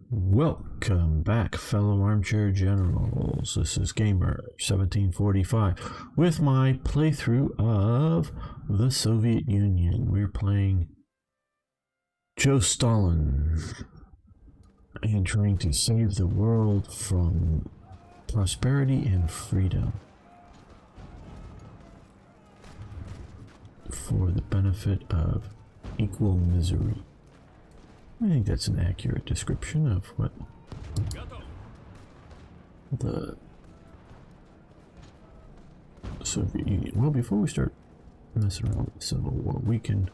Welcome back, fellow armchair generals. This is Gamer 1745 with my playthrough of the Soviet Union. We're playing Joe Stalin and trying to save the world from prosperity and freedom for the benefit of equal misery. I think that's an accurate description of what the Soviet Union... Well, before we start messing around with the Civil War, we can...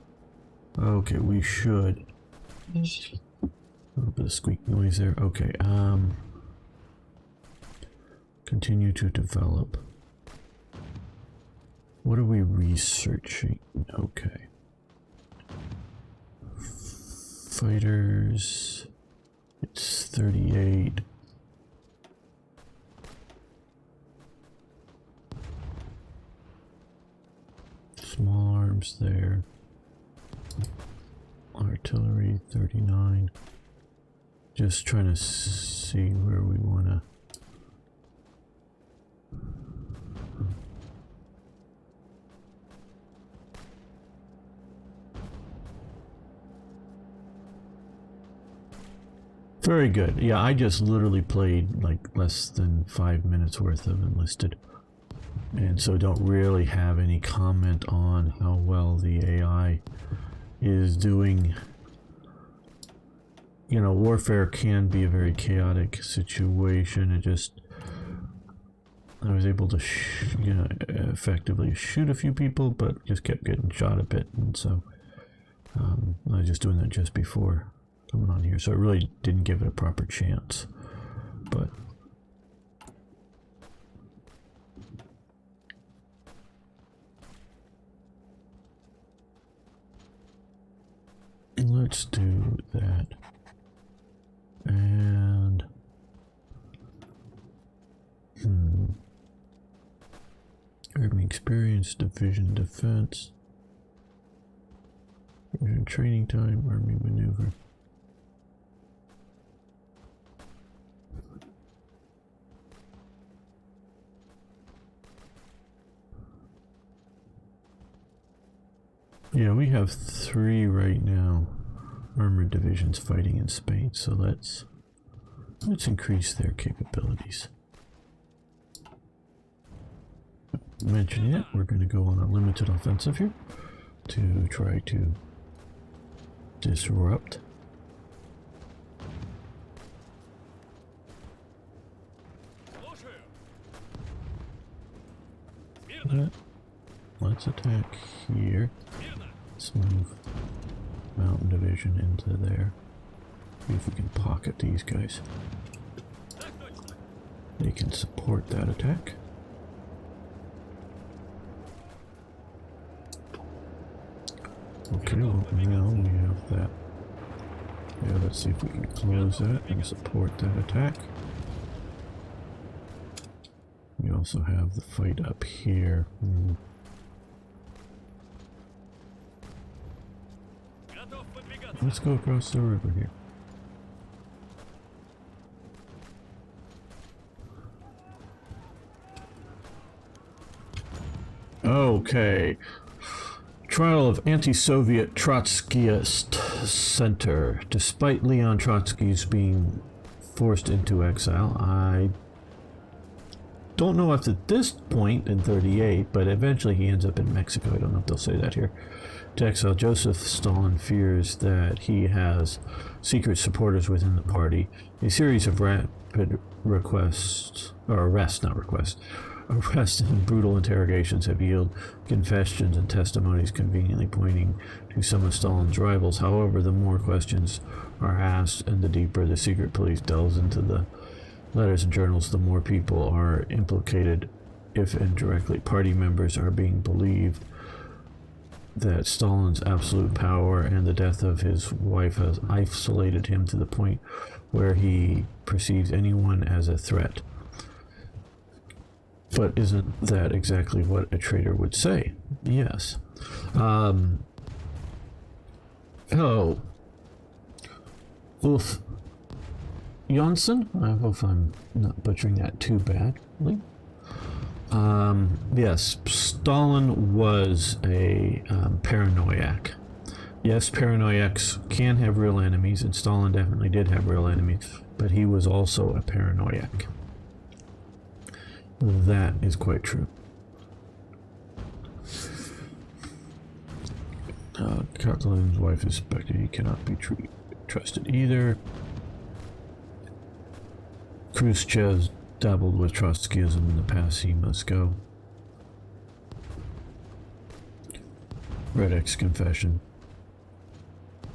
Okay, we should... A little bit of squeak noise there. Okay, continue to develop. What are we researching? Okay. Fighters, it's 38. Small arms there. Artillery 39. Just trying to see where we want to. Very good. Yeah, I just literally played like less than 5 minutes worth of Enlisted, and so don't really have any comment on how well the AI is doing. You know, warfare can be a very chaotic situation. I was able to effectively shoot a few people, but just kept getting shot a bit, and so I was just doing that just before coming on here, so it really didn't give it a proper chance. But let's do that. And Army experience, division defense, training time, army maneuver. Yeah, we have 3 right now, armored divisions fighting in Spain, so let's increase their capabilities. Mentioning it, we're going to go on a limited offensive here to try to disrupt. Let's attack here. Let's move Mountain Division into there. See if we can pocket these guys. They can support that attack. Okay, well now we have that. Yeah, let's see if we can close that and support that attack. We also have the fight up here. Let's go across the river here. Okay. Trial of anti-Soviet Trotskyist Center. Despite Leon Trotsky's being forced into exile, I don't know if at this point in 38, but eventually he ends up in Mexico. I don't know if they'll say that here. To exile, Joseph Stalin fears that he has secret supporters within the party. A series of rapid arrests and brutal interrogations have yielded confessions and testimonies conveniently pointing to some of Stalin's rivals. However, the more questions are asked and the deeper the secret police delves into the letters and journals, the more people are implicated, if indirectly. Party members are being believed that Stalin's absolute power and the death of his wife has isolated him to the point where he perceives anyone as a threat. But isn't that exactly what a traitor would say? Yes. Hello. Oof. Janssen. I hope I'm not butchering that too badly. Yes, Stalin was a paranoiac. Yes, paranoiacs can have real enemies, and Stalin definitely did have real enemies, but he was also a paranoiac. That is quite true. Stalin's wife is suspected. He cannot be trusted either. Khrushchev dabbled with Trotskyism in the past. He must go. Red X confession.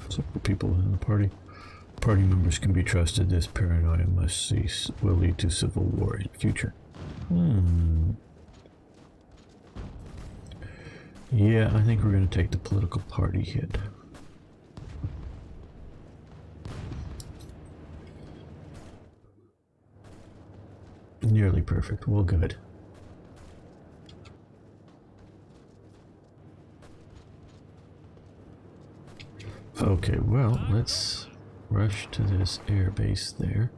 Several people in the party. Party members can be trusted. This paranoia must cease. Will lead to civil war in future. Yeah, I think we're going to take the political party hit. Nearly perfect. Well, good. Okay, well, let's rush to this air base there.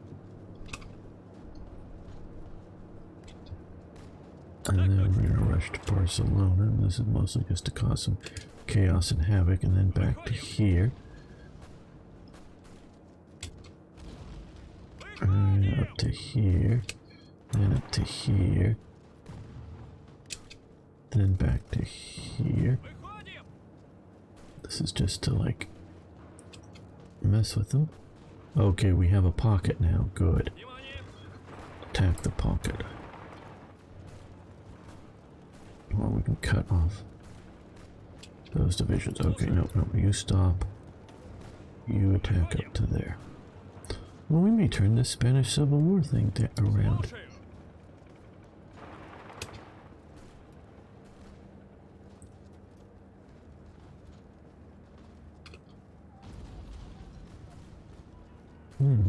And then we're going to rush to Barcelona. And this is mostly just to cause some chaos and havoc. And then back to here. And up to here. Then up to here. Then back to here. This is just to, like, mess with them. Okay, we have a pocket now. Good. Attack the pocket. Well, we can cut off those divisions. Okay, no, you stop. You attack up to there. Well, we may turn this Spanish Civil War thing around.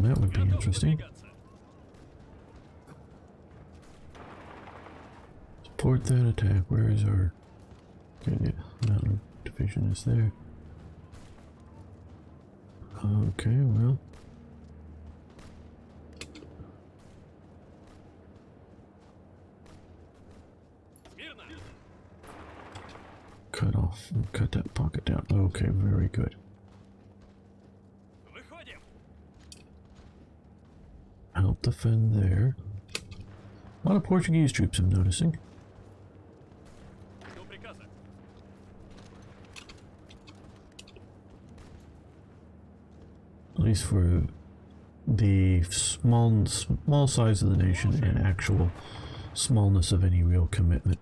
That would be interesting. Support that attack. Where is our... Okay, the mountain division is there. Okay, well... Cut that pocket down. Okay, very good. Help defend there. A lot of Portuguese troops I'm noticing. At least for the small size of the nation and actual smallness of any real commitment.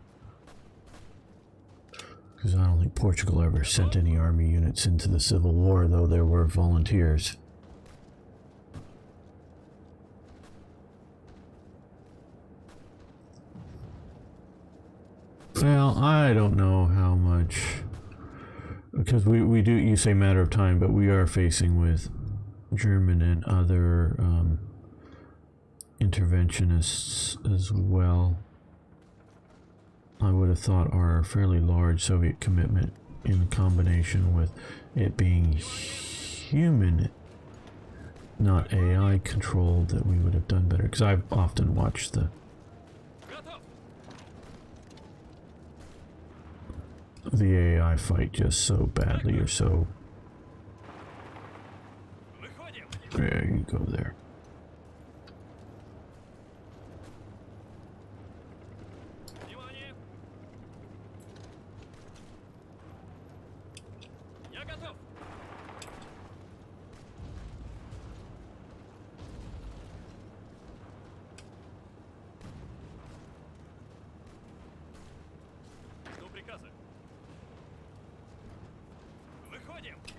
Because I don't think Portugal ever sent any army units into the Civil War, though there were volunteers. Well, I don't know how much, because we do, you say matter of time, but we are facing with German and other interventionists as well. I would have thought our fairly large Soviet commitment in combination with it being human, not AI controlled, that we would have done better, because I've often watched the AI fight just so badly, or so... There you go there.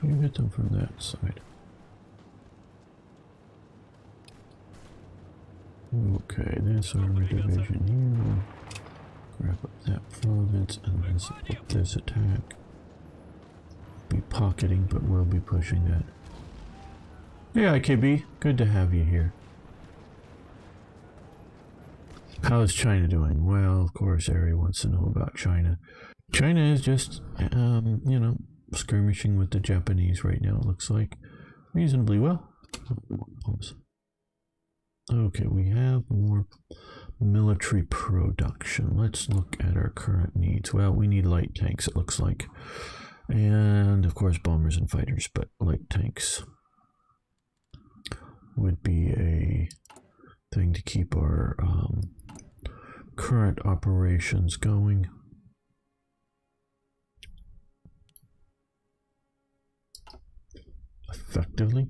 You hit them from that side. Okay, this army division here. Grab up that province and then support this attack. Be pocketing, but we'll be pushing that. Yeah, IKB, good to have you here. How is China doing? Well, of course, Ari wants to know about China. China is just, you know, skirmishing with the Japanese right now, it looks like. Reasonably well. Pause. Okay, we have more military production. Let's look at our current needs. Well, we need light tanks, it looks like. And of course, bombers and fighters, but light tanks would be a thing to keep our current operations going. Effectively.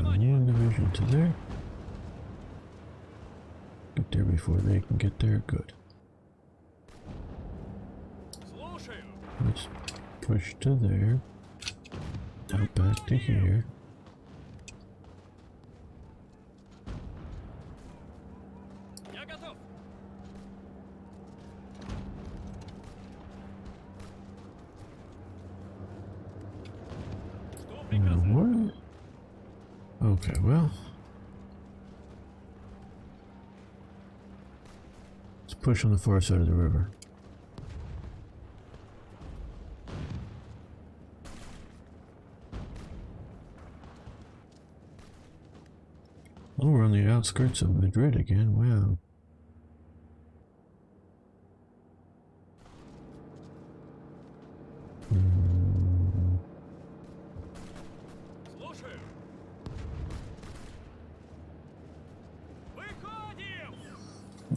One division to there. Get there before they can get there. Good. Let's push to there. Now back to here. What? Okay, well. Let's push on the far side of the river. Oh, we're on the outskirts of Madrid again. Wow.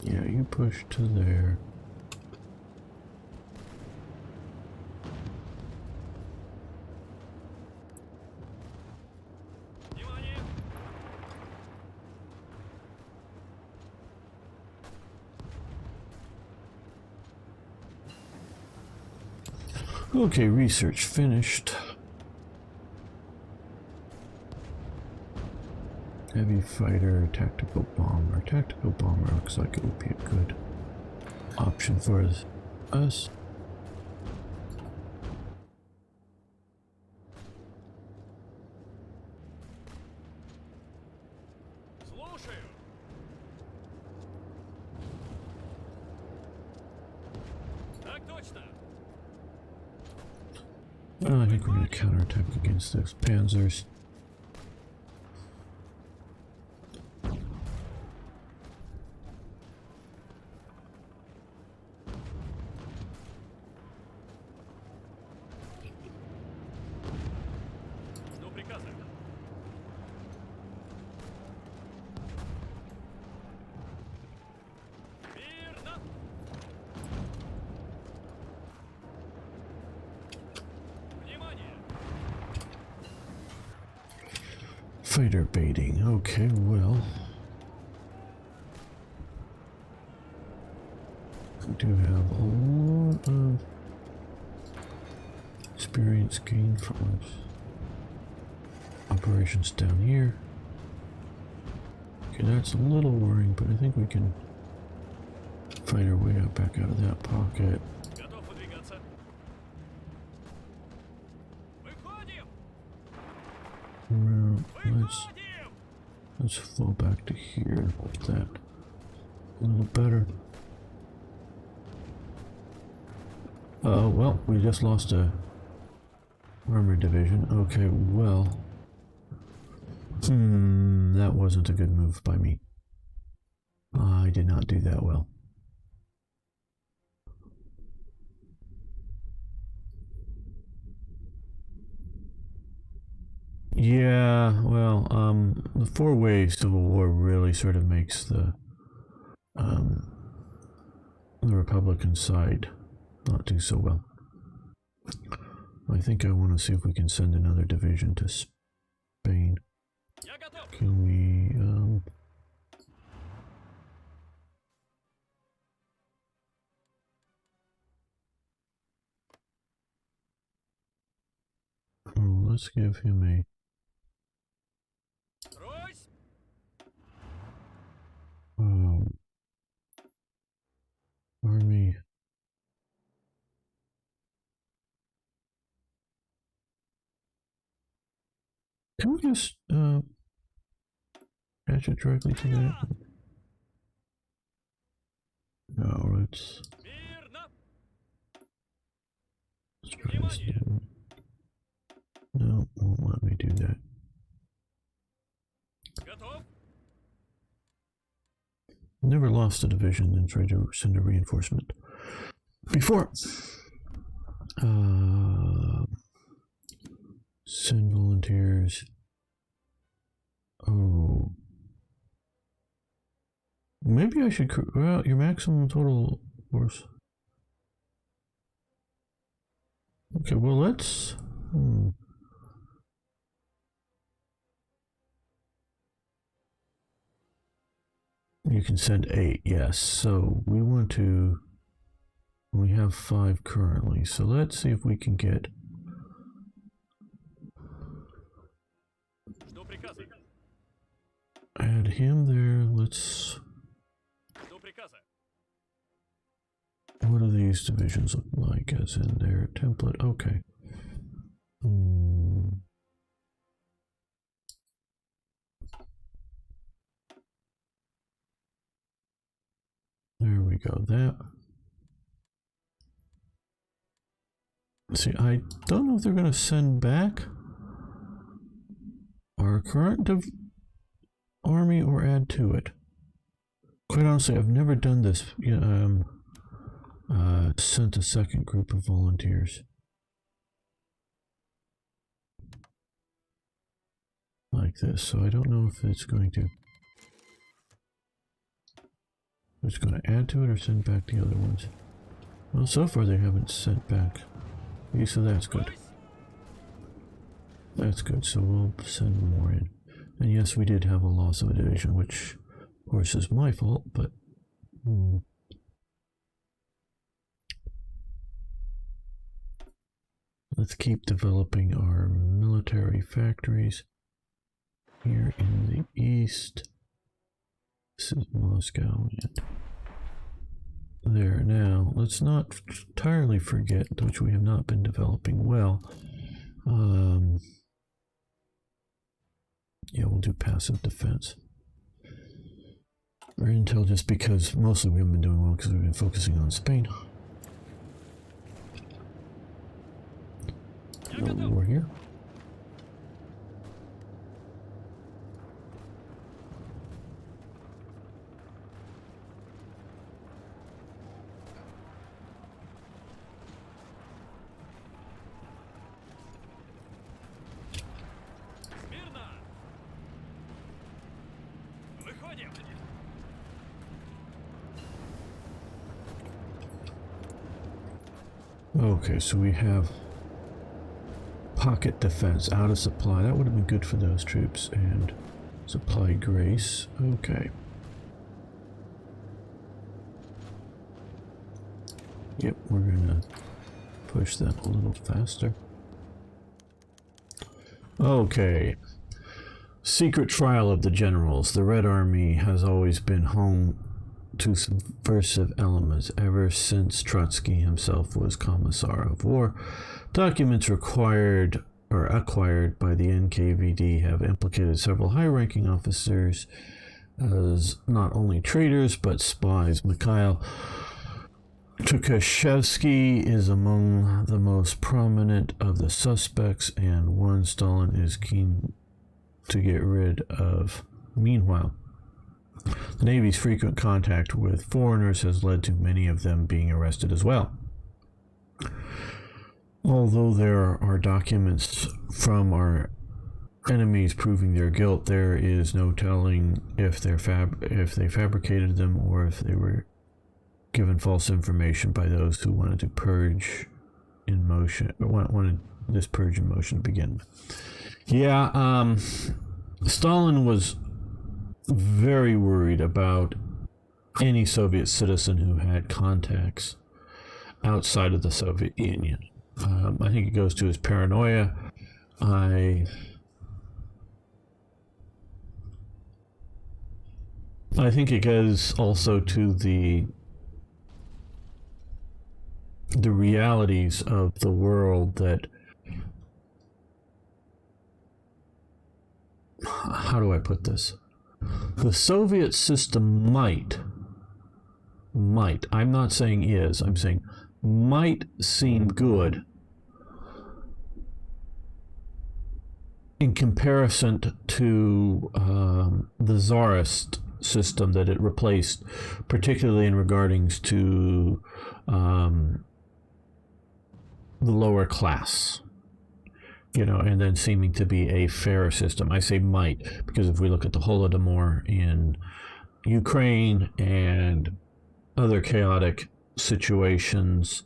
Yeah, you push to there. Okay, research finished. Heavy fighter, tactical bomber. Tactical bomber looks like it would be a good option for us. I think we're going to counterattack against those panzers. Fighter baiting. Okay, well. We do have a lot of experience gained from operations down here. Okay, that's a little worrying, but I think we can fight our way out back out of that pocket. Let's fall back to here with that a little better. Well, we just lost a armor division. Okay, well, that wasn't a good move by me. I did not do that well. Yeah, well, the four-way civil war really sort of makes the Republican side not do so well. I think I want to see if we can send another division to Spain. Can we, let's give him a army. Can we just attach it directly to that? No, let's try this. No, won't let me do that. Never lost a division and tried to send a reinforcement before. Send volunteers. Oh. Maybe I should. Well, your maximum total force. Okay, well, let's. You can send 8, yes. So we want to. We have 5 currently, so let's see if we can get. Add him there. Let's. What do these divisions look like as in their template? Okay. There we go. That. See, I don't know if they're going to send back our current army or add to it. Quite honestly, I've never done this. Sent a second group of volunteers. Like this, so I don't know if it's going to. It's going to add to it or send back the other ones. Well, so far they haven't sent back. Okay, so that's good. That's good, so we'll send more in. And yes, we did have a loss of a division, which of course is my fault, but let's keep developing our military factories here in the east. This is Moscow and there. Now, let's not entirely forget, which we have not been developing well. Yeah, we'll do passive defense. Or intel, just because mostly we haven't been doing well because we've been focusing on Spain. No war here. Okay, so we have pocket defense, out of supply. That would have been good for those troops. And supply grace. Okay. Yep, we're gonna push them a little faster. Okay. Secret trial of the generals. The Red Army has always been home to subversive elements ever since Trotsky himself was Commissar of War. Documents acquired by the NKVD have implicated several high-ranking officers as not only traitors but spies. Mikhail Tukhachevsky is among the most prominent of the suspects and one Stalin is keen to get rid of. Meanwhile, the Navy's frequent contact with foreigners has led to many of them being arrested as well. Although there are documents from our enemies proving their guilt, there is no telling if they fabricated them or if they were given false information by those who wanted to purge in motion, wanted this purge in motion to begin. Yeah, Stalin was very worried about any Soviet citizen who had contacts outside of the Soviet Union. I think it goes to his paranoia. I think it goes also to the realities of the world that how do I put this? The Soviet system might, I'm not saying is, I'm saying might seem good in comparison to the Tsarist system that it replaced, particularly in regardings to the lower class, and then seeming to be a fairer system. I say might because if we look at the Holodomor in Ukraine and other chaotic situations,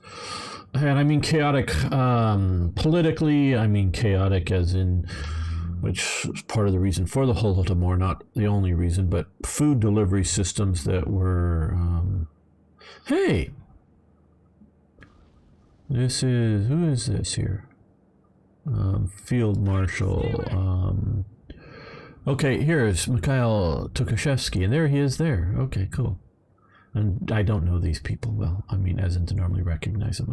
and I mean chaotic politically, I mean chaotic as in, which is part of the reason for the Holodomor, not the only reason, but food delivery systems that were, hey, who is this here? Field Marshal. Okay, here's Mikhail Tukhachevsky, and there he is there. Okay, cool. And I don't know these people well. I mean, as in to normally recognize them.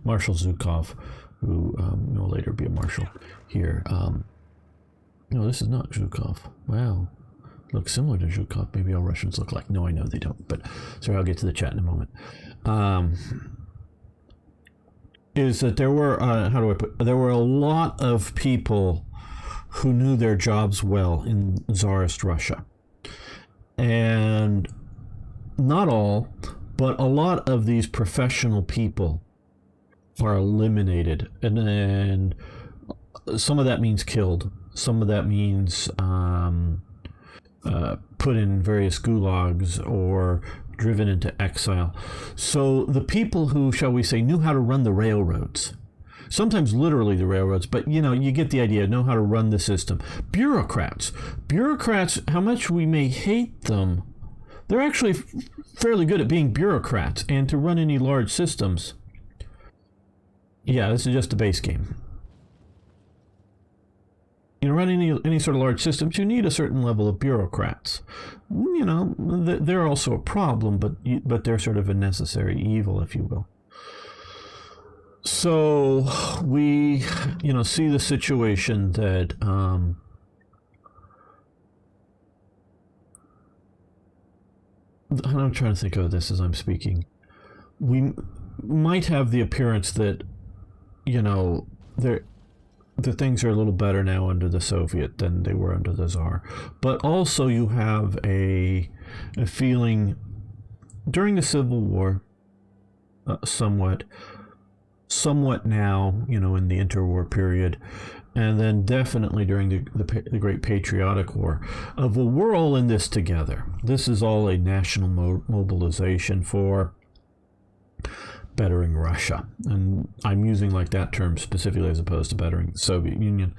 Marshal Zhukov, who will later be a marshal here. No, this is not Zhukov. Wow. Looks similar to Zhukov. Maybe all Russians look like. No, I know they don't. But sorry, I'll get to the chat in a moment. Is that there were, there were a lot of people who knew their jobs well in Tsarist Russia. And not all, but a lot of these professional people are eliminated. And some of that means killed. Some of that means put in various gulags or driven into exile. So the people who, shall we say, knew how to run the railroads, sometimes literally the railroads, but you get the idea, know how to run the system. Bureaucrats, how much we may hate them, they're actually fairly good at being bureaucrats and to run any large systems. Yeah, this is just a base game. Running any sort of large systems, you need a certain level of bureaucrats. They're also a problem, but they're sort of a necessary evil, if you will. So we, see the situation that I'm trying to think of this as I'm speaking. We might have the appearance that, the things are a little better now under the Soviet than they were under the Tsar. But also you have a feeling during the Civil War, somewhat now, in the interwar period, and then definitely during the Great Patriotic War, of we're all in this together. This is all a national mobilization for bettering Russia, and I'm using like that term specifically as opposed to bettering the Soviet Union.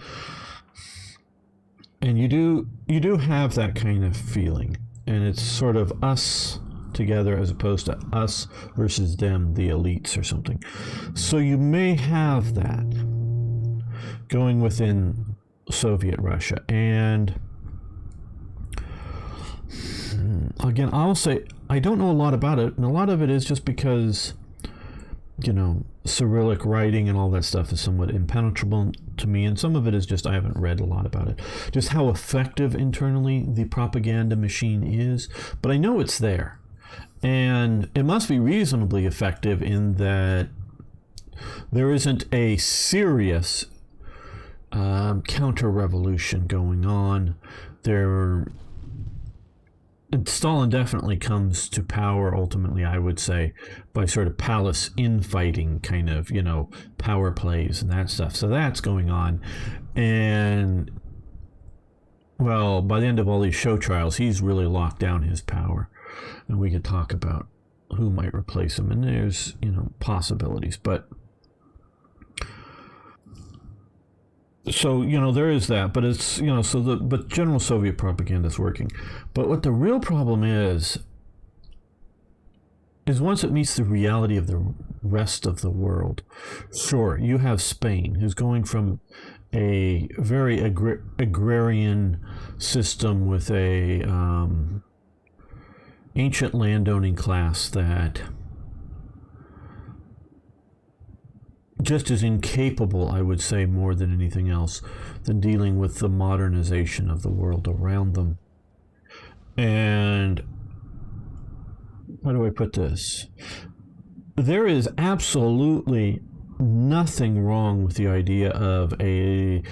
And you do have that kind of feeling, and it's sort of us together as opposed to us versus them, the elites or something. So you may have that going within Soviet Russia. And again, I'll say I don't know a lot about it, and a lot of it is just because Cyrillic writing and all that stuff is somewhat impenetrable to me, and some of it is just I haven't read a lot about it. Just how effective internally the propaganda machine is, but I know it's there. And it must be reasonably effective in that there isn't a serious counter-revolution going on. Stalin definitely comes to power ultimately, I would say, by sort of palace infighting kind of, power plays and that stuff. So that's going on. And, well, by the end of all these show trials, he's really locked down his power. And we could talk about who might replace him. And there's, possibilities. But so, there is that, but it's, but general Soviet propaganda is working. But what the real problem is once it meets the reality of the rest of the world. Sure, you have Spain, who's going from a very agrarian system with a ancient landowning class that just as incapable, I would say, more than anything else, than dealing with the modernization of the world around them. And how do I put this? There is absolutely nothing wrong with the idea of an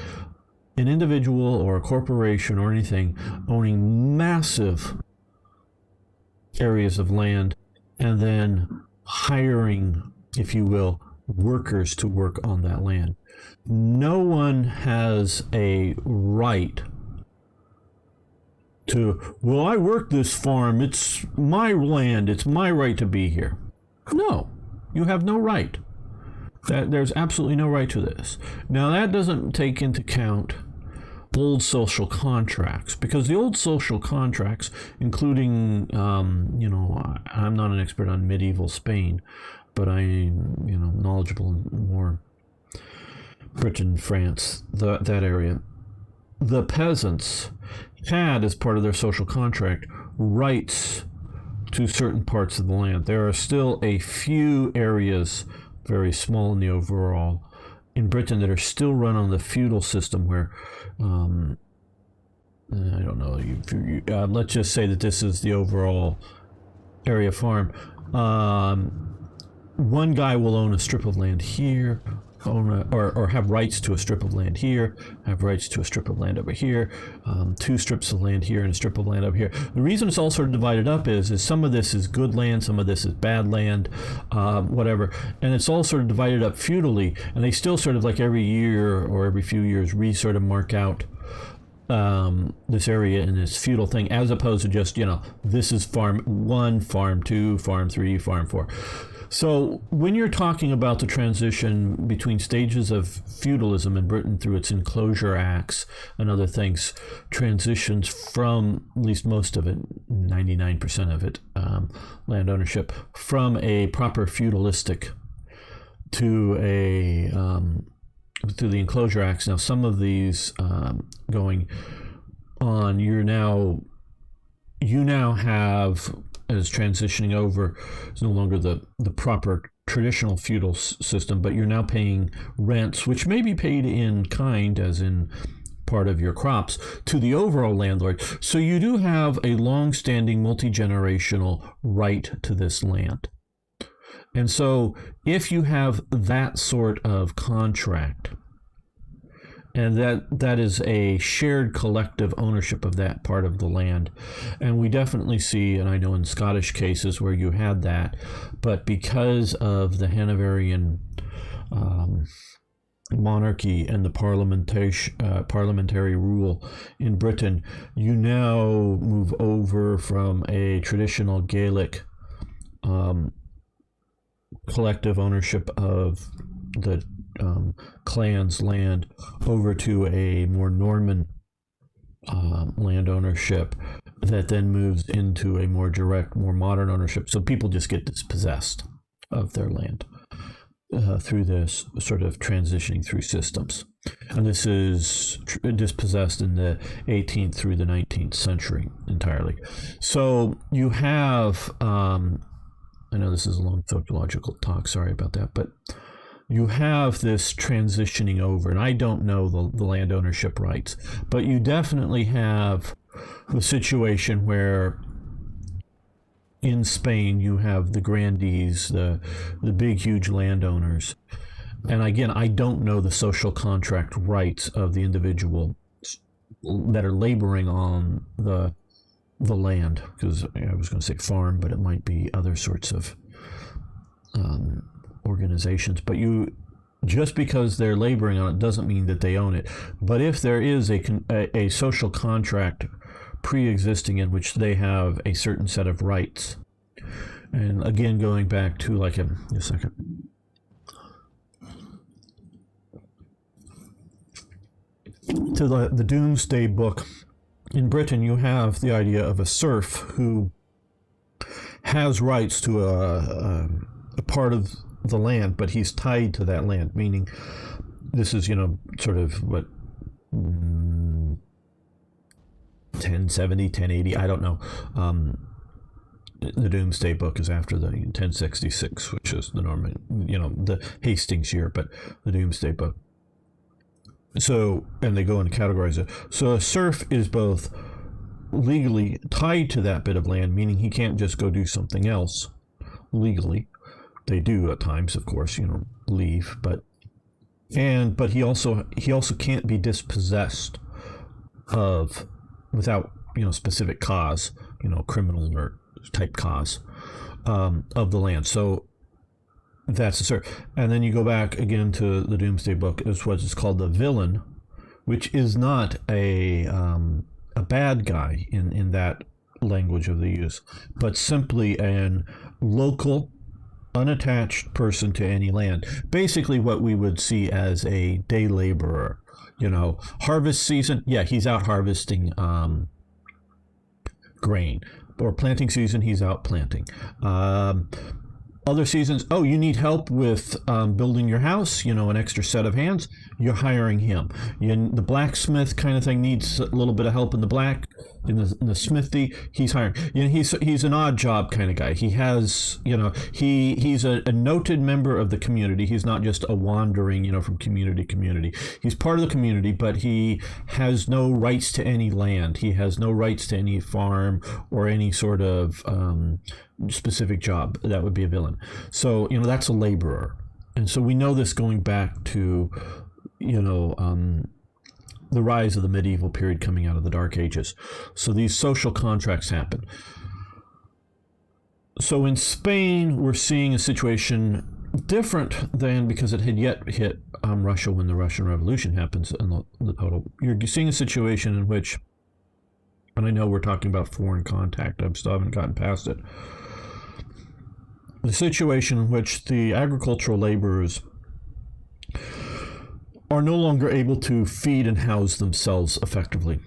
individual or a corporation or anything owning massive areas of land and then hiring, if you will, workers to work on that land. No one has a right to, well, I work this farm, it's my land, it's my right to be here. No, you have no right. There's absolutely no right to this. Now, that doesn't take into account old social contracts, because the old social contracts, including, I'm not an expert on medieval Spain, but I'm, knowledgeable in more Britain, France, that area. The peasants had, as part of their social contract, rights to certain parts of the land. There are still a few areas, very small in the overall, in Britain that are still run on the feudal system where, I don't know, let's just say that this is the overall area farm. One guy will own a strip of land here, or have rights to a strip of land here, have rights to a strip of land over here, 2 strips of land here and a strip of land over here. The reason it's all sort of divided up is some of this is good land, some of this is bad land, whatever, and it's all sort of divided up feudally, and they still sort of like every year or every few years sort of mark out this area in this feudal thing, as opposed to just, this is farm 1, farm 2, farm 3, farm 4. So when you're talking about the transition between stages of feudalism in Britain through its enclosure acts and other things, transitions from, at least most of it, 99% of it, land ownership, from a proper feudalistic to through the enclosure acts. Now, some of these going on, you now have, as transitioning over, it's no longer the proper traditional feudal system, but you're now paying rents, which may be paid in kind, as in part of your crops, to the overall landlord. So you do have a long-standing multi-generational right to this land. And so if you have that sort of contract, and that is a shared collective ownership of that part of the land. And we definitely see, and I know in Scottish cases where you had that, but because of the Hanoverian monarchy and the parliamentary rule in Britain, you now move over from a traditional Gaelic collective ownership of the clan's land over to a more Norman land ownership that then moves into a more direct, more modern ownership. So people just get dispossessed of their land through this sort of transitioning through systems. And this is dispossessed in the 18th through the 19th century entirely. So you have, I know this is a long sociological talk, sorry about that, but you have this transitioning over, and I don't know the land ownership rights, but you definitely have the situation where in Spain you have the grandees, the big, huge landowners. And again, I don't know the social contract rights of the individual that are laboring on the land, because I was going to say farm, but it might be other sorts of organizations. But just because they're laboring on it doesn't mean that they own it. But if there is a social contract pre-existing in which they have a certain set of rights, and again going back to like a second, to the Doomsday Book, in Britain you have the idea of a serf who has rights to a part of the land, but he's tied to that land, meaning this is, sort of what, 1070, 1080, I don't know, the Doomsday Book is after the 1066, which is the Norman, the Hastings year, but the Doomsday Book. So, and they go and categorize it. So a serf is both legally tied to that bit of land, meaning he can't just go do something else legally. They do at times, of course, leave, but he also can't be dispossessed of without specific cause, criminal or type cause of the land. So that's a serf. And then you go back again to the Doomsday Book, is what is called the villain, which is not a bad guy in that language of the use, but simply an local, unattached person to any land. Basically what we would see as a day laborer. Harvest season, yeah, he's out harvesting grain. Or planting season, he's out planting. Other seasons, oh, you need help with building your house, an extra set of hands, you're hiring him. The blacksmith kind of thing needs a little bit of help in the smithy, he's hiring. He's an odd job kind of guy. He has, he's a noted member of the community. He's not just a wandering, from community to community. He's part of the community, but he has no rights to any land. He has no rights to any farm or any sort of specific job. That would be a villain. So that's a laborer. And so we know this going back to the rise of the medieval period coming out of the Dark Ages. So these social contracts happen. So in Spain, we're seeing a situation different than, because it had yet hit Russia when the Russian Revolution happens in the total. You're seeing a situation in which, and I know we're talking about foreign contact, I still haven't gotten past it. The situation in which the agricultural laborers are no longer able to feed and house themselves effectively,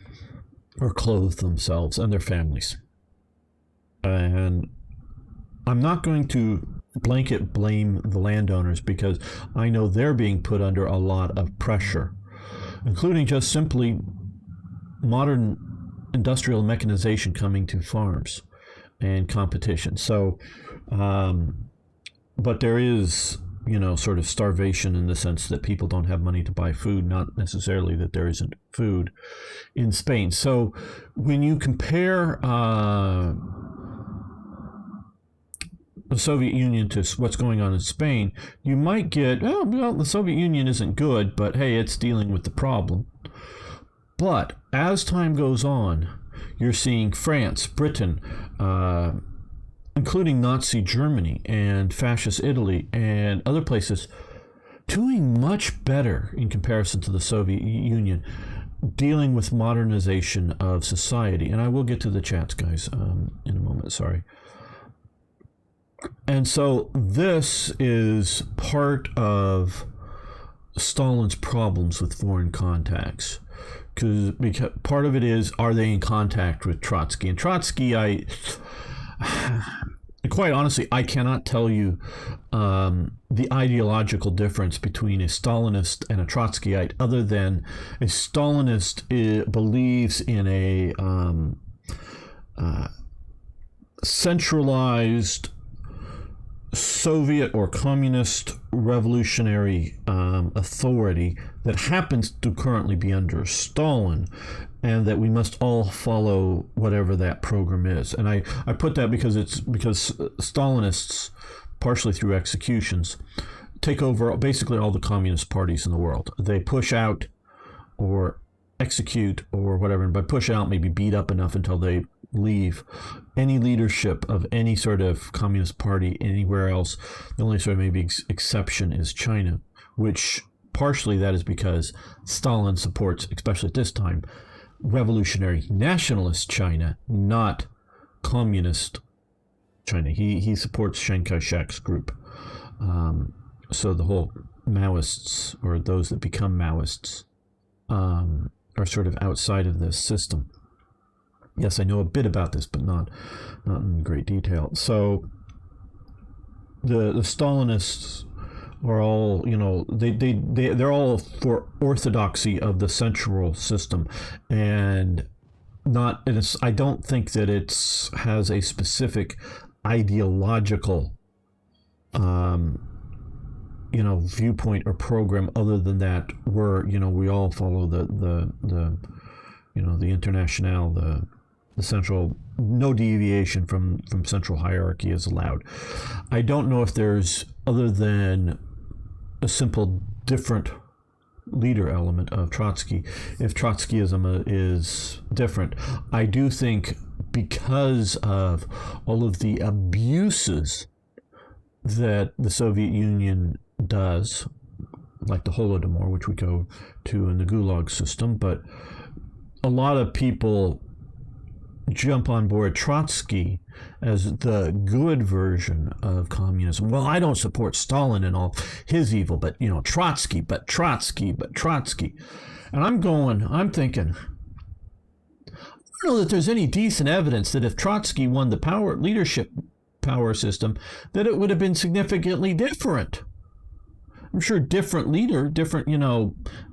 or clothe themselves and their families. And I'm not going to blanket blame the landowners, because I know they're being put under a lot of pressure, including just simply modern industrial mechanization coming to farms and competition. So, but there is, sort of starvation in the sense that people don't have money to buy food, not necessarily that there isn't food in Spain. So when you compare the Soviet Union to what's going on in Spain, you might get, the Soviet Union isn't good, but hey, it's dealing with the problem. But as time goes on, you're seeing France, Britain, including Nazi Germany and fascist Italy and other places, doing much better in comparison to the Soviet Union, dealing with modernization of society. And I will get to the chats, guys, in a moment, sorry. And so this is part of Stalin's problems with foreign contacts. Because part of it is, are they in contact with Trotsky? And Trotsky, quite honestly, I cannot tell you the ideological difference between a Stalinist and a Trotskyite, other than a Stalinist believes in a centralized Soviet or communist revolutionary authority that happens to currently be under Stalin, and that we must all follow whatever that program is. And I put that because Stalinists, partially through executions, take over basically all the communist parties in the world. They push out or execute or whatever, and by push out, maybe beat up enough until they leave any leadership of any sort of communist party anywhere else. The only sort of maybe exception is China, which partially that is because Stalin supports, especially at this time, revolutionary nationalist China, not communist China. He supports Chiang Kai-shek's group. So the whole Maoists, or those that become Maoists, are sort of outside of this system. Yes, I know a bit about this, but not in great detail. So the Stalinists are all, they're all for orthodoxy of the central system, and I don't think that it has a specific ideological viewpoint or program other than that, where we all follow the international, the central, no deviation from central hierarchy is allowed. I don't know if there's, other than a simple different leader element of Trotsky, if Trotskyism is different. I do think, because of all of the abuses that the Soviet Union does, like the Holodomor, which we go to in the Gulag system, but a lot of people jump on board Trotsky as the good version of communism. Well, I don't support Stalin and all his evil, but Trotsky. And I'm thinking, I don't know that there's any decent evidence that if Trotsky won the leadership power system, that it would have been significantly different. I'm sure different leader, different,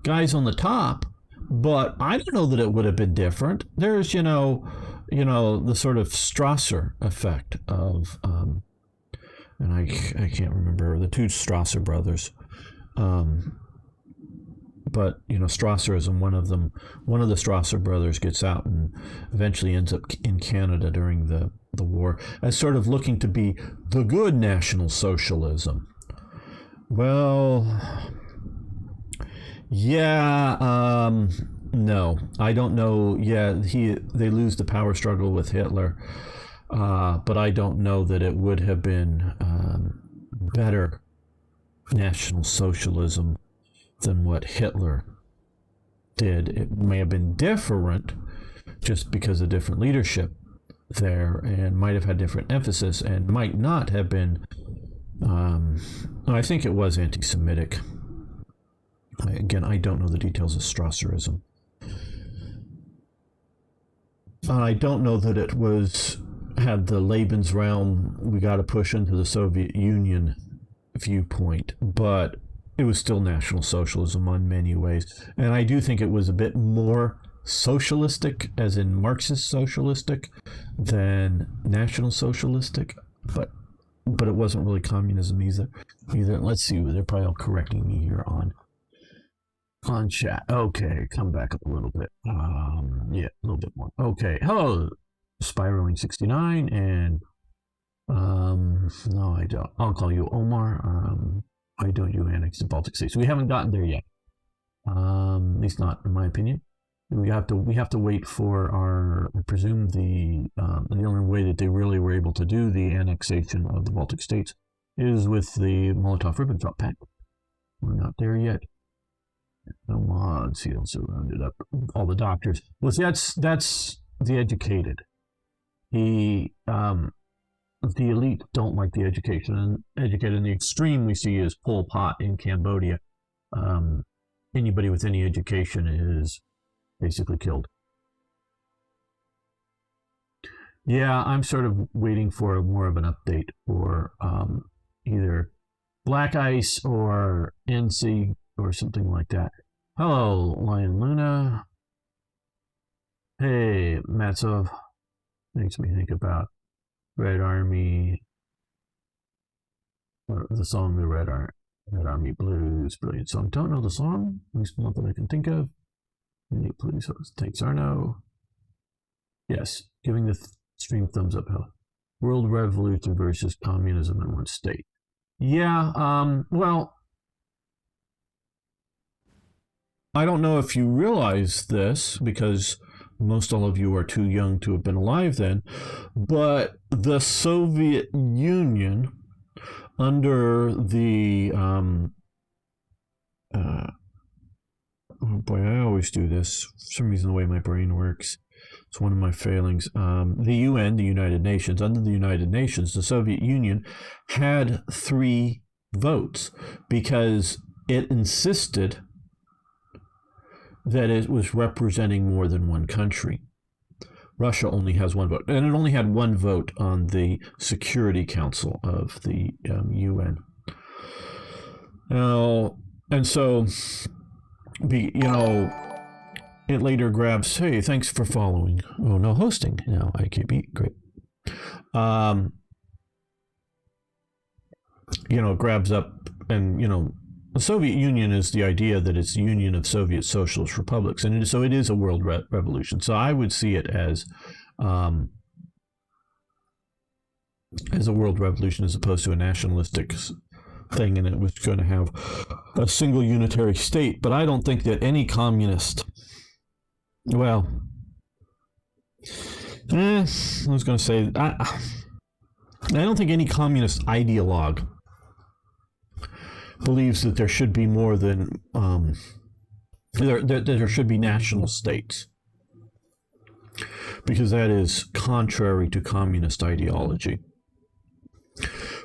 guys on the top, but I don't know that it would have been different. There's, the sort of Strasser effect of, and I can't remember the two Strasser brothers, but Strasserism, one of the Strasser brothers gets out and eventually ends up in Canada during the war as sort of looking to be the good National Socialism. Well, yeah, no, I don't know. Yeah, they lose the power struggle with Hitler, but I don't know that it would have been better National Socialism than what Hitler did. It may have been different just because of different leadership there, and might have had different emphasis, and might not have been. I think it was anti-Semitic. Again, I don't know the details of Strasserism. I don't know that it had the Lebensraum, we got to push into the Soviet Union viewpoint, but it was still National Socialism in many ways. And I do think it was a bit more socialistic, as in Marxist socialistic, than National Socialistic, but it wasn't really communism either. Let's see, they're probably all correcting me here on chat. Okay, come back up a little bit. Yeah, a little bit more. Okay, hello, Spiraling 69, and no, I don't. I'll call you Omar. Why don't you annex the Baltic states? We haven't gotten there yet. At least not in my opinion. We have to wait for I presume the only way that they really were able to do the annexation of the Baltic states is with the Molotov-Ribbentrop Pact. We're not there yet. No mods. He also rounded up all the doctors. Well, see, that's the educated. The elite don't like the education, and educated in the extreme we see is Pol Pot in Cambodia. Anybody with any education is basically killed. Yeah, I'm sort of waiting for more of an update for either Black Ice or NC or something like that. Hello, Lion Luna. Hey, Matsov. Makes me think about Red Army, or the song The Red Army Blues. Brilliant song. Don't know the song, at least not that I can think of. Any please thanks Arno. Yes, giving the stream thumbs up. World revolution versus communism in one state. Yeah, well, I don't know if you realize this, because most all of you are too young to have been alive then, but the Soviet Union under the oh boy, I always do this. For some reason, the way my brain works, it's one of my failings. The UN, the United Nations, under the United Nations, the Soviet Union had 3 votes because it insisted that it was representing more than one country. Russia only has 1 vote, and it only had 1 vote on the Security Council of the UN. Now, and so, it later grabs, hey, thanks for following. Oh, no hosting. Now, IKB, great. grabs up and, the Soviet Union is the idea that it's the union of Soviet Socialist republics, and so it is a world revolution. So I would see it as a world revolution as opposed to a nationalistic thing, and it was going to have a single unitary state. But I don't think that any communist, I was going to say, I don't think any communist ideologue believes that there should be more than there should be national states, because that is contrary to communist ideology.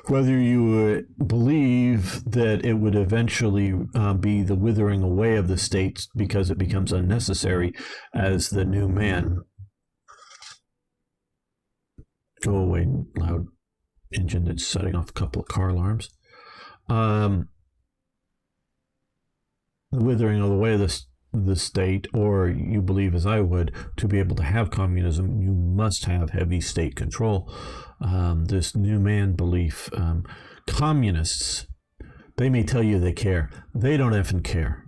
Whether you believe that it would eventually be the withering away of the states because it becomes unnecessary as the new man. Go away, loud engine that's setting off a couple of car alarms. The withering away of the state, or you believe, as I would, to be able to have communism, you must have heavy state control. This new man belief, communists, they may tell you they care. They don't effing care.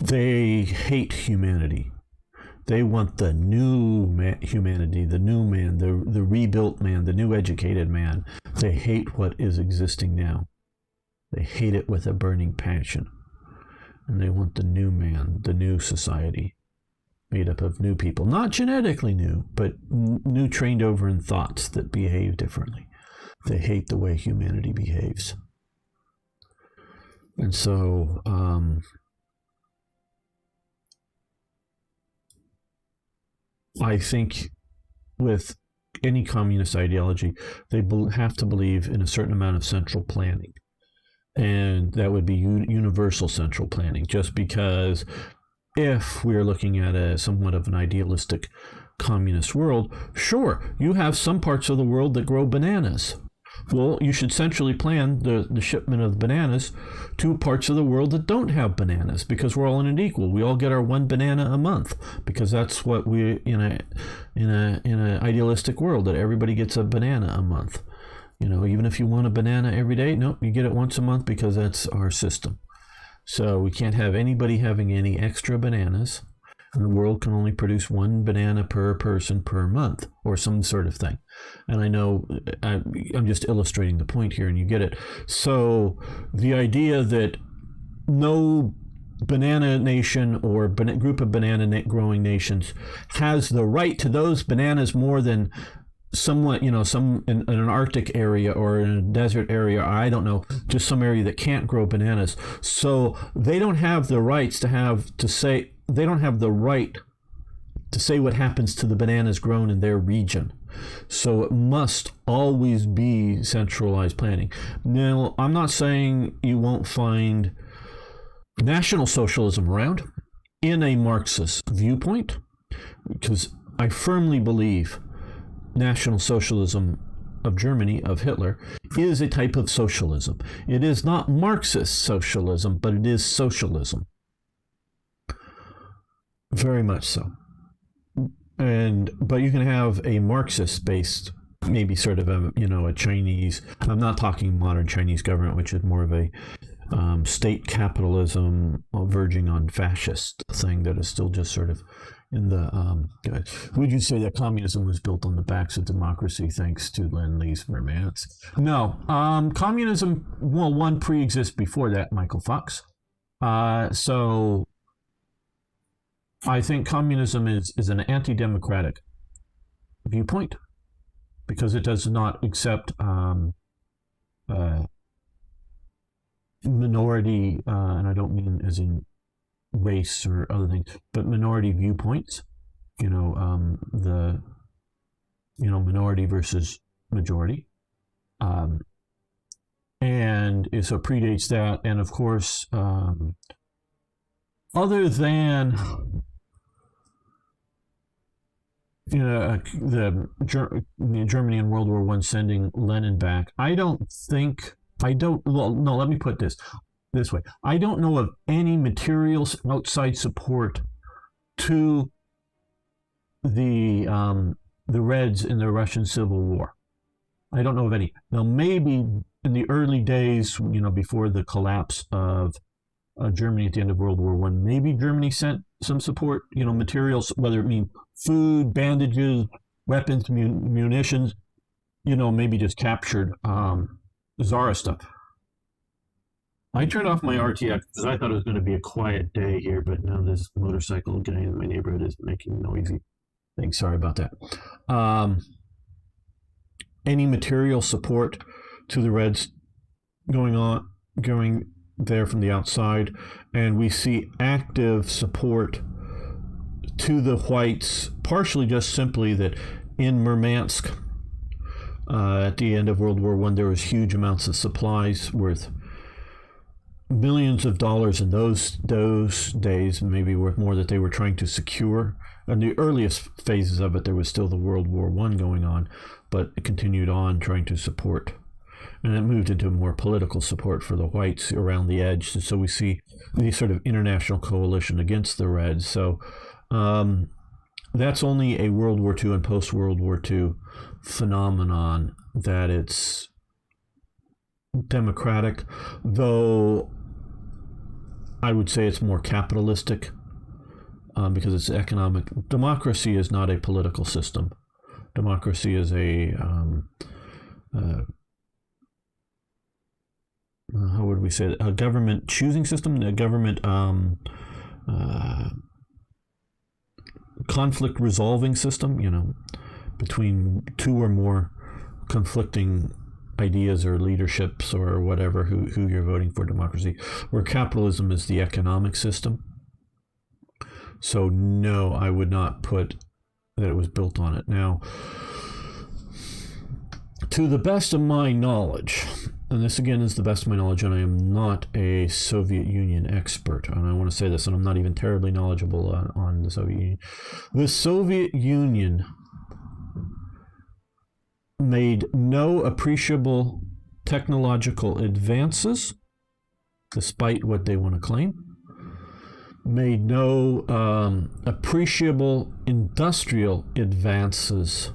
They hate humanity. They want the new humanity, the new man, the rebuilt man, the new educated man. They hate what is existing now. They hate it with a burning passion. And they want the new man, the new society, made up of new people. Not genetically new, but new trained over in thoughts that behave differently. They hate the way humanity behaves. And so, I think with any communist ideology, they have to believe in a certain amount of central planning. And that would be universal central planning, just because if we're looking at a somewhat of an idealistic communist world, sure, you have some parts of the world that grow bananas. Well, you should centrally plan the shipment of bananas to parts of the world that don't have bananas, because we're all in it equal. We all get our one banana a month, because that's what we in a idealistic world, that everybody gets a banana a month. Even if you want a banana every day, nope, you get it once a month, because that's our system. So we can't have anybody having any extra bananas, and the world can only produce one banana per person per month, or some sort of thing. And I know I'm just illustrating the point here, and you get it. So the idea that no banana nation or group of banana growing nations has the right to those bananas more than somewhat, some in an Arctic area or in a desert area, or I don't know, just some area that can't grow bananas. So they don't have the rights they don't have the right to say what happens to the bananas grown in their region. So it must always be centralized planning. Now, I'm not saying you won't find National Socialism around in a Marxist viewpoint, because I firmly believe National Socialism of Germany, of Hitler, is a type of socialism. It is not Marxist socialism, but it is socialism. Very much so. But you can have a Marxist-based, maybe sort of a Chinese, I'm not talking modern Chinese government, which is more of a state capitalism verging on fascist thing that is still just sort of in the, would you say that communism was built on the backs of democracy thanks to Lend-Lease romance? No. Communism, one pre-exists before that, Michael Fox. So I think communism is an anti-democratic viewpoint, because it does not accept minority, and I don't mean as in race or other things, but minority viewpoints. Minority versus majority, and so predates that. And of course, other than Germany in World War I sending Lenin back, let me put this way. I don't know of any material outside support to the Reds in the Russian Civil War. I don't know of any. Now, maybe in the early days, before the collapse of Germany at the end of World War One, maybe Germany sent some support, materials, whether it mean food, bandages, weapons, munitions, maybe just captured Zara stuff. I turned off my RTX because I thought it was going to be a quiet day here, but now this motorcycle getting in my neighborhood is making noisy things. Sorry about that. Any material support to the Reds going there from the outside, and we see active support to the whites, partially just simply that in Murmansk at the end of World War One, there was huge amounts of supplies worth millions of dollars in those days, maybe worth more, that they were trying to secure. In the earliest phases of it, there was still the World War One going on, but it continued on trying to support. And it moved into more political support for the whites around the edge. And so we see these sort of international coalition against the Reds. So that's only a World War II and post-World War II phenomenon, that it's democratic, though I would say it's more capitalistic because it's economic. Democracy is not a political system. Democracy is a how would we say that? A government choosing system, a government conflict resolving system, between two or more conflicting ideas or leaderships or whatever, who you're voting for. Democracy, where capitalism is the economic system. So no, I would not put that it was built on it. Now, to the best of my knowledge, and this again is the best of my knowledge, and I am not a Soviet Union expert, and I want to say this, and I'm not even terribly knowledgeable on the Soviet Union. The Soviet Union made no appreciable technological advances, despite what they want to claim, made no appreciable industrial advances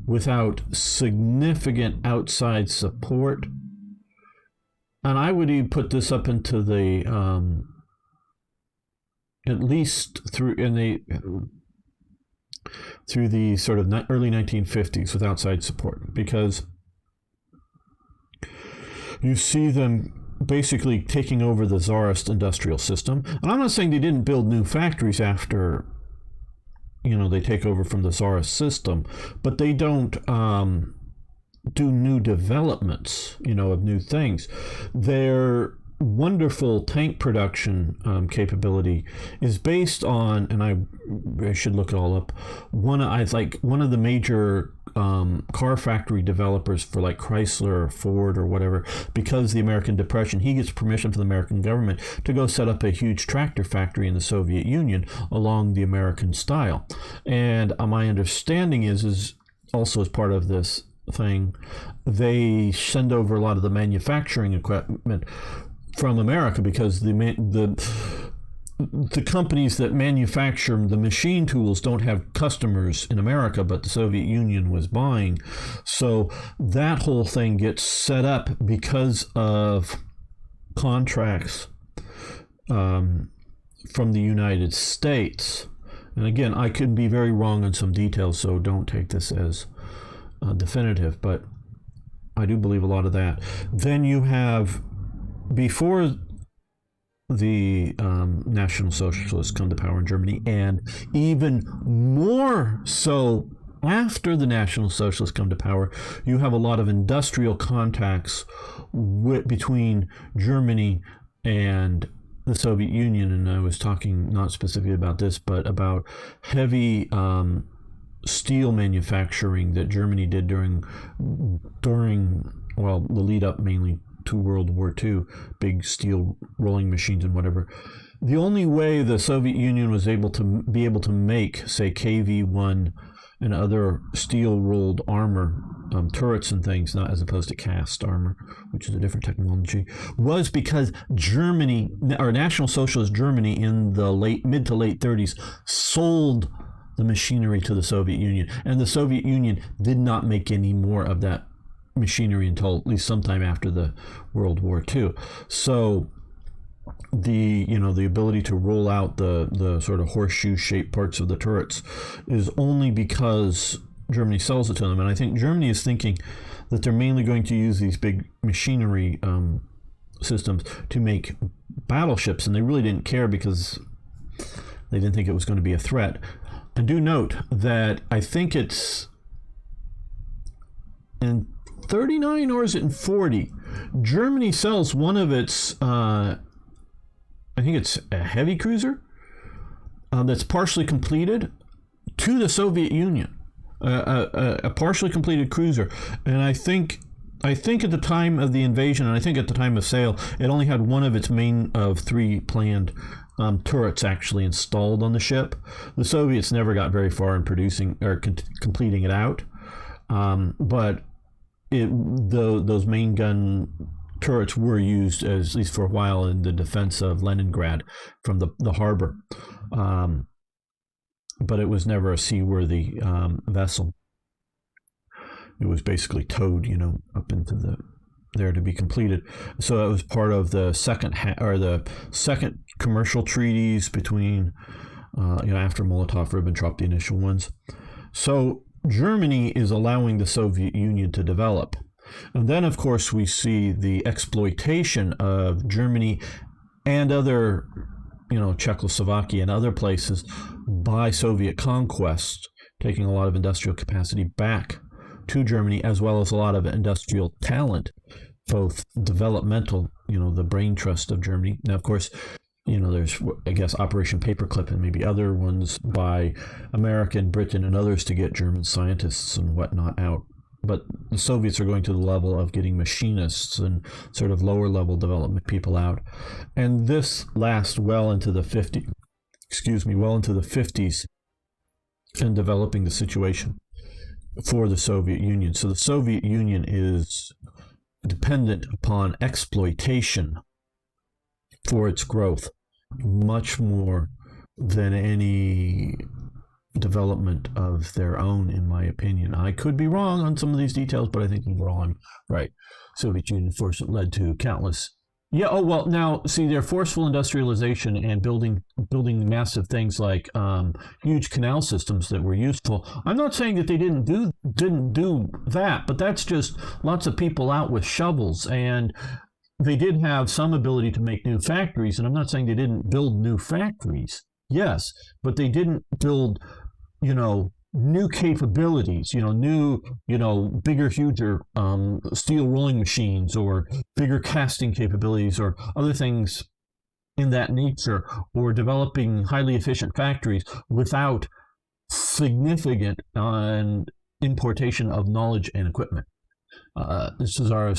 without significant outside support. And I would even put this up into the at least through the sort of early 1950s with outside support, because you see them basically taking over the Tsarist industrial system. And I'm not saying they didn't build new factories after they take over from the Tsarist system, but they don't do new developments, of new things. Their wonderful tank production capability is based on, and I should look it all up, one of the major car factory developers for like Chrysler or Ford or whatever, because the American Depression, he gets permission from the American government to go set up a huge tractor factory in the Soviet Union along the American style. And my understanding is also as part of this thing, they send over a lot of the manufacturing equipment from America, because the companies that manufacture the machine tools don't have customers in America, but the Soviet Union was buying. So that whole thing gets set up because of contracts from the United States. And again, I could be very wrong on some details, so don't take this as definitive, but I do believe a lot of that. Then you have, before the National Socialists come to power in Germany, and even more so after the National Socialists come to power, you have a lot of industrial contacts between Germany and the Soviet Union. And I was talking not specifically about this, but about heavy steel manufacturing that Germany did during the lead up mainly to World War II, big steel rolling machines and whatever. The only way the Soviet Union was able to make, say, KV-1 and other steel rolled armor, turrets and things, not as opposed to cast armor, which is a different technology, was because Germany, or National Socialist Germany, in the mid to late 30s, sold the machinery to the Soviet Union, and the Soviet Union did not make any more of that machinery until at least sometime after the World War II. So the ability to roll out the sort of horseshoe-shaped parts of the turrets is only because Germany sells it to them. And I think Germany is thinking that they're mainly going to use these big machinery systems to make battleships, and they really didn't care because they didn't think it was going to be a threat. I do note that I think it's in 39 or is it in 40, Germany sells one of its I think it's a heavy cruiser that's partially completed to the Soviet Union, a partially completed cruiser. And I think at the time of the invasion, and I think at the time of sale, it only had one of its main of three planned turrets actually installed on the ship. The Soviets never got very far in producing or completing it out, but those main gun turrets were used, as, at least for a while, in the defense of Leningrad from the harbor. But it was never a seaworthy vessel. It was basically towed, up into there to be completed. So that was part of the second commercial treaties between, after Molotov-Ribbentrop, the initial ones. So Germany is allowing the Soviet Union to develop. And then, of course, we see the exploitation of Germany and other, Czechoslovakia and other places by Soviet conquest, taking a lot of industrial capacity back to Germany, as well as a lot of industrial talent, both developmental, the brain trust of Germany. Now, of course, there's, I guess, Operation Paperclip and maybe other ones by America and Britain and others to get German scientists and whatnot out. But the Soviets are going to the level of getting machinists and sort of lower level development people out. And this lasts well into the 50s in developing the situation for the Soviet Union. So the Soviet Union is dependent upon exploitation for its growth, much more than any development of their own, in my opinion. I could be wrong on some of these details, but I think I'm wrong. Right. Soviet Union force led to countless. Yeah. Oh, well, now see, their forceful industrialization and building massive things like huge canal systems that were useful. I'm not saying that they didn't do that, but that's just lots of people out with shovels, and they did have some ability to make new factories. And I'm not saying they didn't build new factories. Yes, but they didn't build, new capabilities, new, bigger, huger steel rolling machines or bigger casting capabilities or other things in that nature, or developing highly efficient factories without significant importation of knowledge and equipment. The Tsar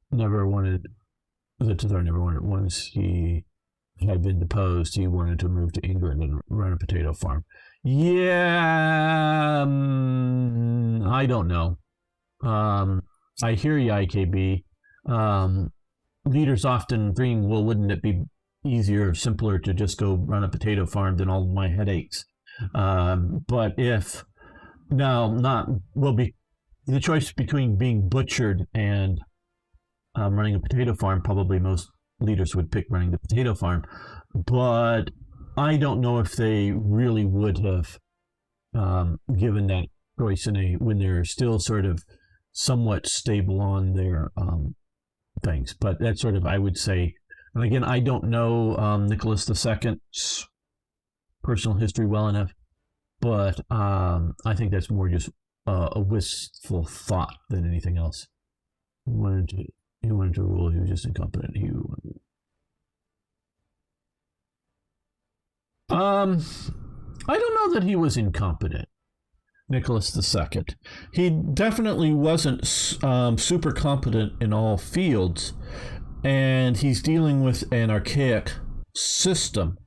never wanted, once he had been deposed, he wanted to move to England and run a potato farm. Yeah, I don't know. I hear you, IKB. Leaders often dream, well, wouldn't it be easier, simpler to just go run a potato farm than all my headaches? But the choice between being butchered and running a potato farm, probably most leaders would pick running the potato farm. But I don't know if they really would have given that choice when they're still sort of somewhat stable on their things. But that's sort of, I would say, and again, I don't know Nicholas II's personal history well enough, but I think that's more just a wistful thought than anything else. He wanted to rule. He was just incompetent. I don't know that he was incompetent, Nicholas II. He definitely wasn't super competent in all fields, and he's dealing with an archaic system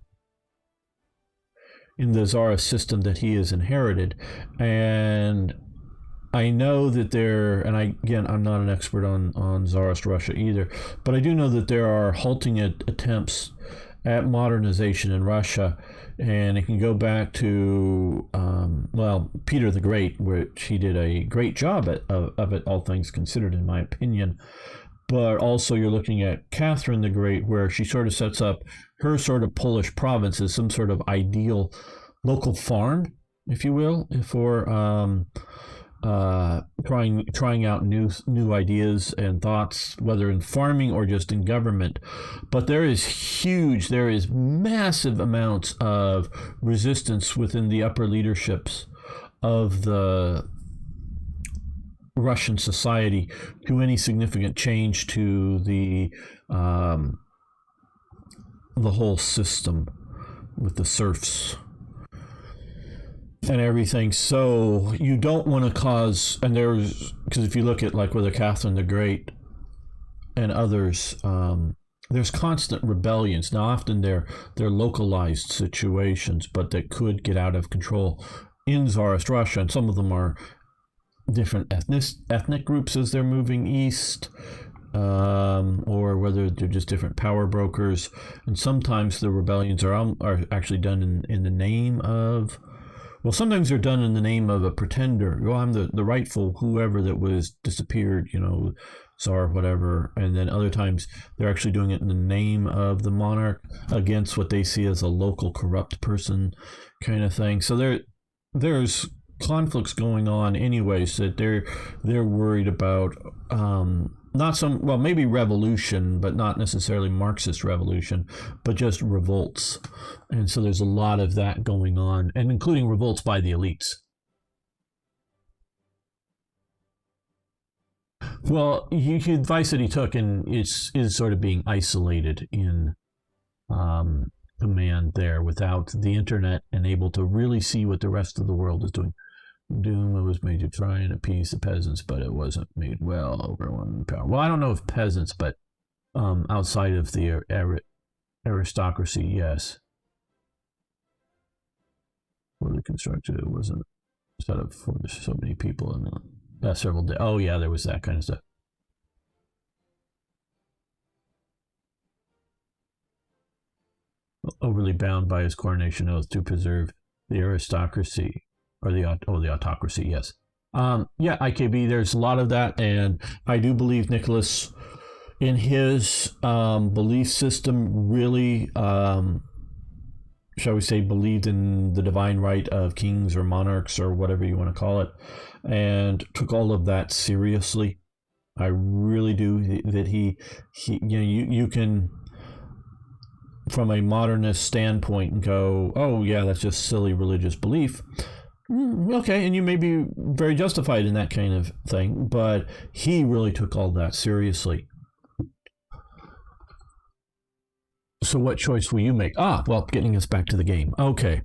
in the Tsarist system that he has inherited. And I know that I'm not an expert on Tsarist Russia either, but I do know that there are halting attempts at modernization in Russia, and it can go back to Peter the Great, which he did a great job of it, all things considered, in my opinion. But also you're looking at Catherine the Great, where she sort of sets up her sort of Polish province as some sort of ideal local farm, if you will, for trying out new ideas and thoughts, whether in farming or just in government. But there is massive amounts of resistance within the upper leaderships of the Russian society to any significant change to the whole system with the serfs and everything. So you don't want to cause, and because if you look at like whether Catherine the Great and others, there's constant rebellions. Now often they're localized situations, but that could get out of control in Tsarist Russia, and some of them are different ethnic groups as they're moving east, or whether they're just different power brokers. And sometimes the rebellions are actually done in the name of, well, sometimes they're done in the name of a pretender. Well, I'm the rightful whoever that was disappeared, Tsar, whatever. And then other times they're actually doing it in the name of the monarch against what they see as a local corrupt person kind of thing. So there's conflicts going on anyways that they're worried about, maybe revolution, but not necessarily Marxist revolution, but just revolts. And so there's a lot of that going on, and including revolts by the elites. Well, the advice that he took is sort of being isolated in command there without the internet and able to really see what the rest of the world is doing. Duma was made to try and appease the peasants, but it wasn't made well. Everyone in power. Well, I don't know if peasants, but outside of the aristocracy, yes. Fully constructed, it wasn't set up for so many people and several days. Oh yeah, there was that kind of stuff. Overly bound by his coronation oath to preserve the aristocracy. Or the autocracy, yes. IKB, there's a lot of that, and I do believe Nicholas, in his belief system, really, shall we say, believed in the divine right of kings or monarchs or whatever you want to call it, and took all of that seriously. I really do. That he you can, from a modernist standpoint, go, oh yeah, that's just silly religious belief. Okay, and you may be very justified in that kind of thing, but he really took all that seriously. So what choice will you make? Getting us back to the game. Okay.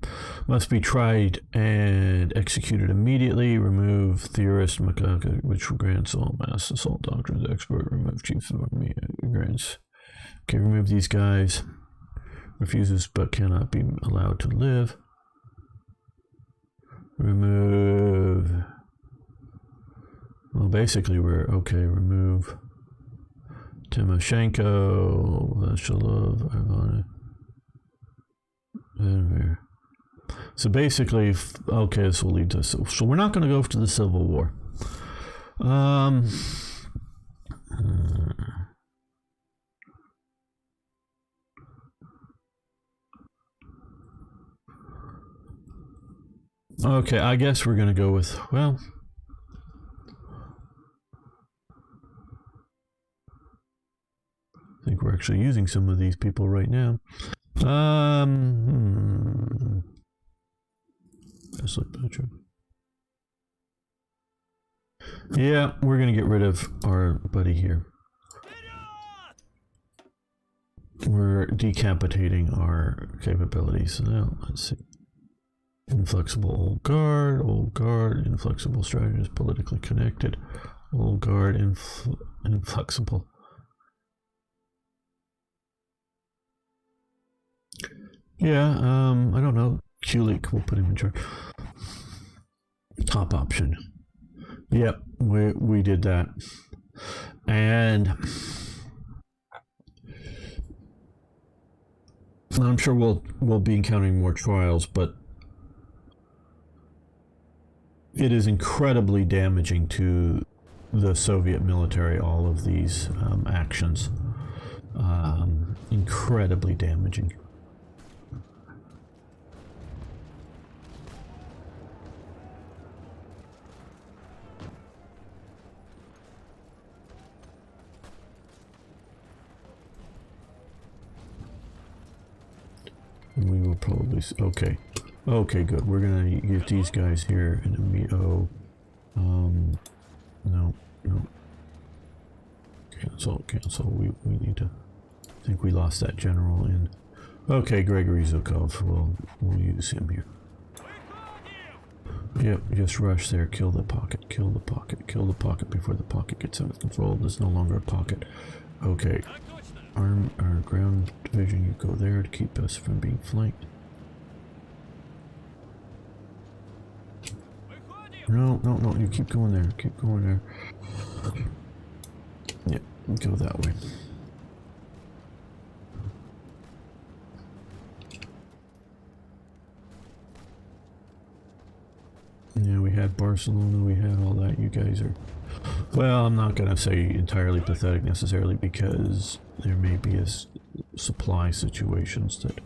Must be tried and executed immediately. Remove theorist, which grants all mass assault doctrines expert. Remove chief of army grants. Okay, remove these guys. Refuses but cannot be allowed to live. Remove. Well, basically, we're okay. Remove Timoshenko, Veshalov, Ivana. So basically, okay, this will lead to. So we're not going to go to the Civil War. Okay, I guess we're going to go with, well, I think we're actually using some of these people right now. Just like Patrick. Yeah, we're going to get rid of our buddy here. We're decapitating our capabilities. Now, let's see. Inflexible old guard, inflexible strategist, politically connected, old guard, inflexible. Yeah, I don't know. Kulik, we'll put him in charge. Top option. Yep, we did that. And I'm sure we'll be encountering more trials, but it is incredibly damaging to the Soviet military, all of these actions. Incredibly damaging. And we will probably... Okay. Okay, good. We're gonna get these guys here in a meet. Oh. No. No. Cancel. Cancel. We need to... I think we lost that general in... Okay, Gregory Zhukov. We'll use him here. Yep, just rush there. Kill the pocket. Kill the pocket. Kill the pocket before the pocket gets out of control. There's no longer a pocket. Okay. Our ground division, you go there to keep us from being flanked. No, no, no, you keep going there. Keep going there. Yep, go that way. Yeah, we had Barcelona, we had all that. You guys are... Well, I'm not going to say entirely pathetic necessarily, because there may be supply situations that...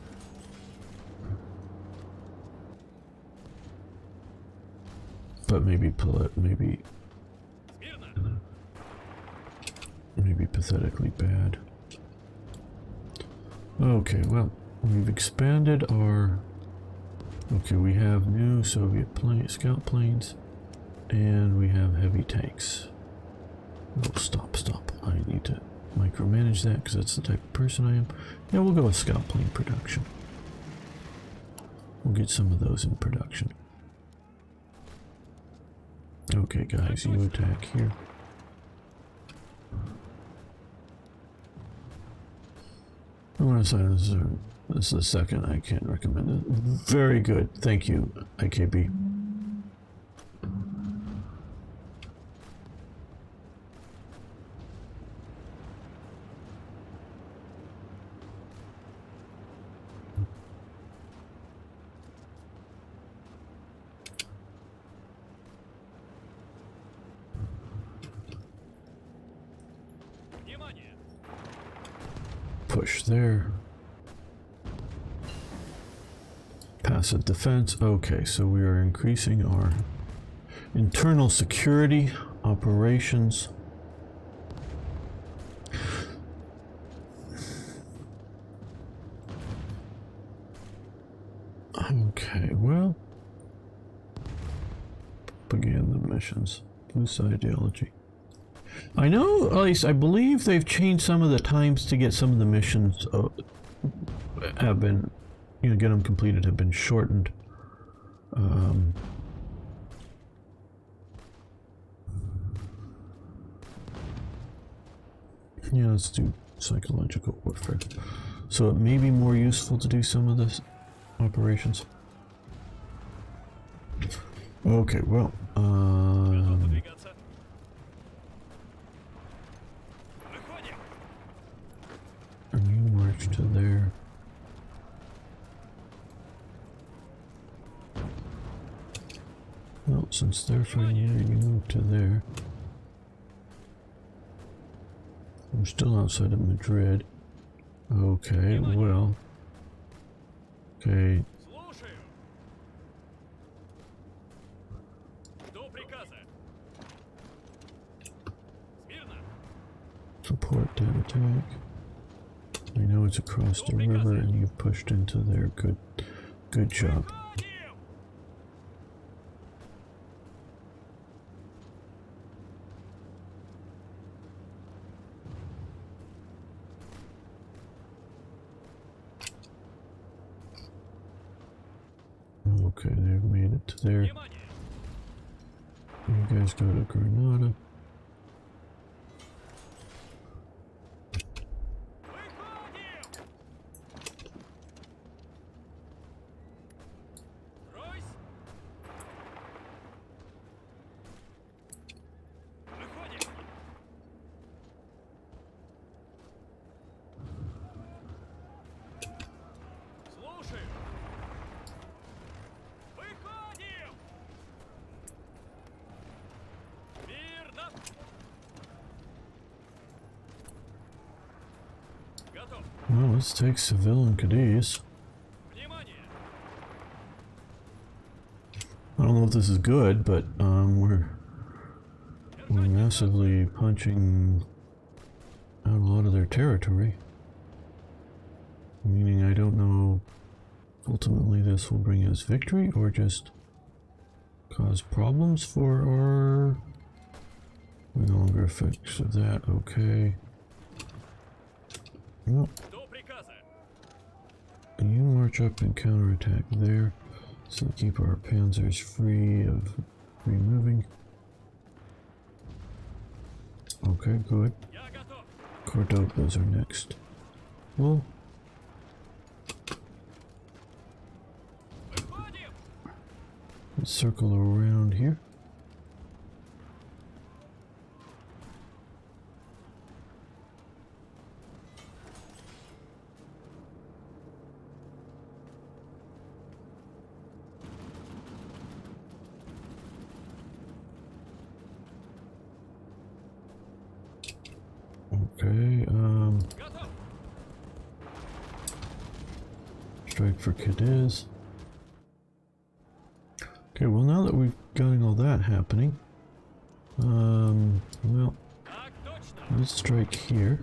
But maybe pathetically bad. Okay, well, we've expanded our... Okay, we have new Soviet scout planes, and we have heavy tanks. Oh, stop. I need to micromanage that because that's the type of person I am. Yeah, we'll go with scout plane production. We'll get some of those in production. Okay, guys, you attack here. I want to say this is the second. I can't recommend it. Very good. Thank you, IKB. Push there. Passive defense. Okay, so we are increasing our internal security operations. Okay, well, begin the missions. Loose ideology. I know, at least I believe they've changed some of the times to get some of the missions have been, you know, get them completed, have been shortened. Yeah, let's do psychological warfare. So it may be more useful to do some of this operations. Okay, well, and you march to there. Well, since they're fighting here, you move to there. I'm still outside of Madrid. Okay, well. Okay. Support that attack. I know it's across the river and you've pushed into there. Good job. Okay, they've made it to there. You guys go to Granada. Well, let's take Seville and Cadiz. I don't know if this is good, but we're massively punching out a lot of their territory. Meaning I don't know ultimately this will bring us victory or just cause problems for our no longer effects of that. Okay. Well, you march up and counterattack there, so keep our panzers free of moving. Okay, good. Cordobas are next. Well, let's circle around here. Okay, strike for Cadiz. Okay, well now that we've got all that happening, well, let's strike here.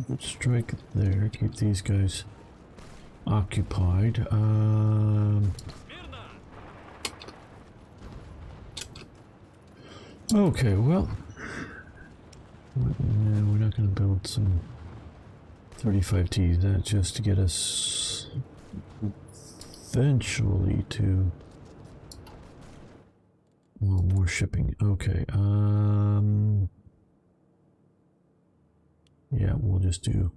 Let's strike there, keep these guys occupied. Okay, well, we're not going to build some 35Ts. That's just to get us eventually to, well, more shipping. Okay, yeah, we'll just do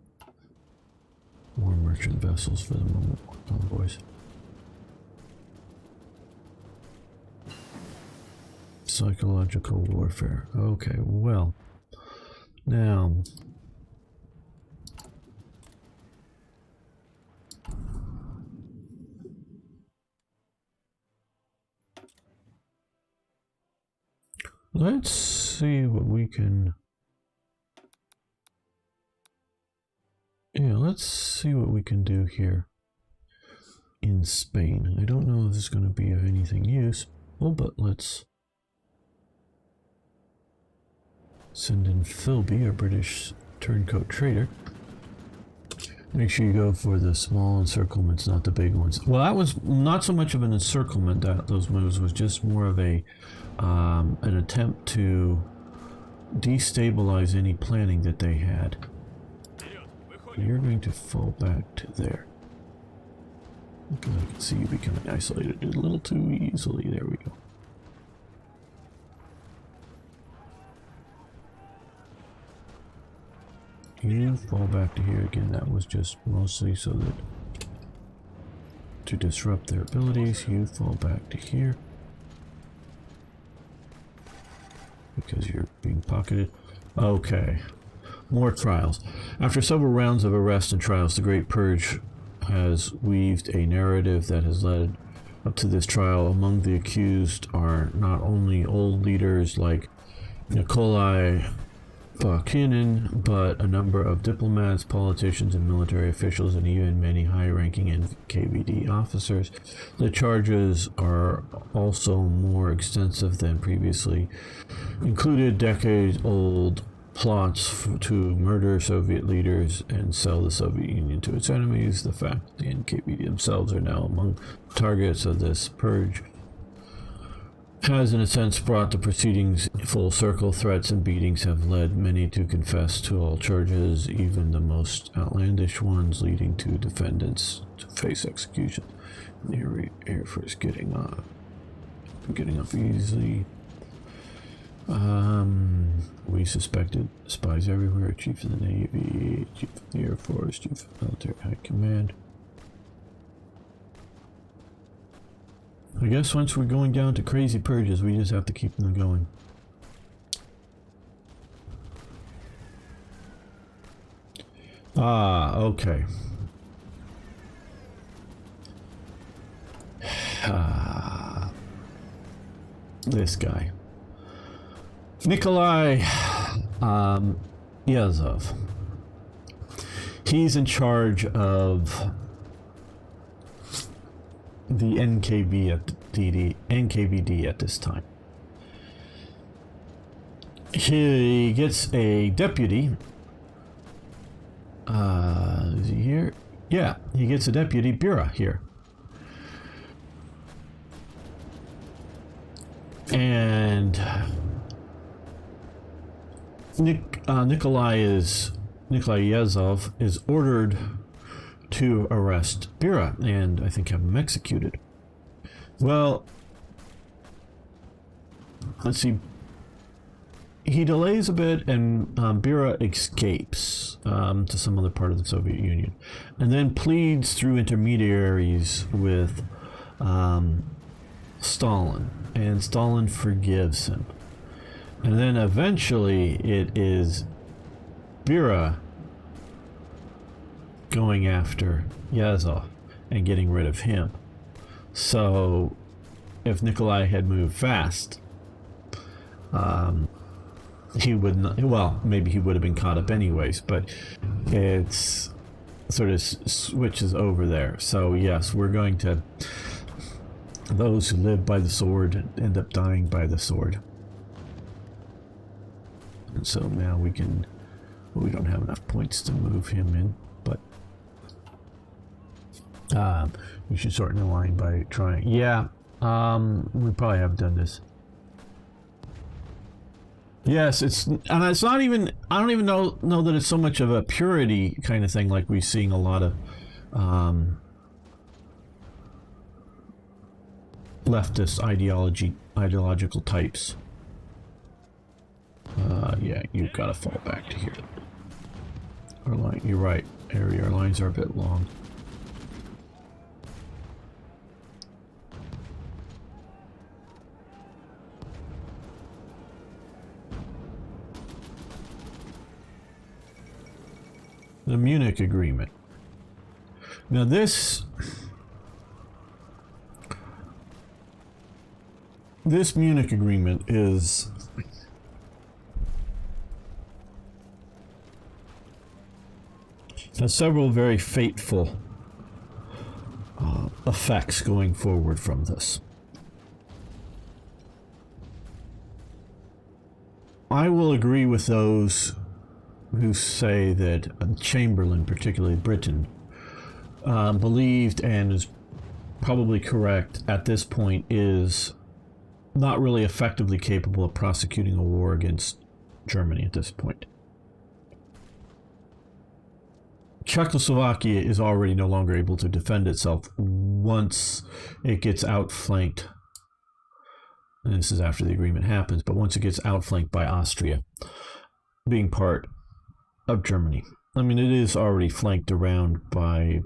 more merchant vessels for the moment, convoys. Psychological warfare. Okay, well, now let's see what we can. Yeah, let's see what we can do here in Spain. I don't know if this is going to be of anything useful, but let's send in Philby, a British turncoat trader. Make sure you go for the small encirclements, not the big ones. Well, that was not so much of an encirclement, that those moves was just more of a an attempt to destabilize any planning that they had. You're going to fall back to there. Because I can see you becoming isolated a little too easily. There we go. You fall back to here again. That was just mostly so that to disrupt their abilities. You fall back to here because you're being pocketed. Okay, more trials. After several rounds of arrest and trials, the Great Purge has weaved a narrative that has led up to this trial. Among the accused are not only old leaders like Nikolai Bakunin, but a number of diplomats, politicians, and military officials, and even many high-ranking NKVD officers. The charges are also more extensive than previously included decades-old plots to murder Soviet leaders and sell the Soviet Union to its enemies. The fact that the NKVD themselves are now among targets of this purge has in a sense brought the proceedings full circle. Threats and beatings have led many to confess to all charges, even the most outlandish ones, leading to defendants to face execution. The Air Force getting up easily. We suspected spies everywhere. Chief of the Navy, Chief of the Air Force, Chief of Military High Command. I guess once we're going down to crazy purges, we just have to keep them going. Ah, okay. This guy. Nikolai Yazov. He's in charge of the NKVD at this time. He gets a deputy. Is he here? Yeah, he gets a deputy, Bura, here. And Nikolai Yazov is ordered to arrest Bura and I think have him executed. Well, let's see. He delays a bit, and Bura escapes to some other part of the Soviet Union, and then pleads through intermediaries with Stalin, and Stalin forgives him. And then eventually it is Bura going after Yazov and getting rid of him. So if Nikolai had moved fast, he would not, well, maybe he would have been caught up anyways, but it's sort of switches over there. So yes, we're going to, those who live by the sword end up dying by the sword. And so now we can, well, we don't have enough points to move him in, but we should sort in a line by trying. Yeah, we probably have done this. Yes, it's not even, I don't even know that it's so much of a purity kind of thing like we're seeing a lot of leftist ideological types. Yeah, you've got to fall back to here. Our line, you're right, Harry, our lines are a bit long. The Munich Agreement. Now this Munich Agreement has several very fateful effects going forward from this. I will agree with those who say that Chamberlain, particularly Britain, believed, and is probably correct at this point, is not really effectively capable of prosecuting a war against Germany at this point. Czechoslovakia is already no longer able to defend itself once it gets outflanked, and this is after the agreement happens, but once it gets outflanked by Austria, being part of Germany. I mean, it is already flanked around by,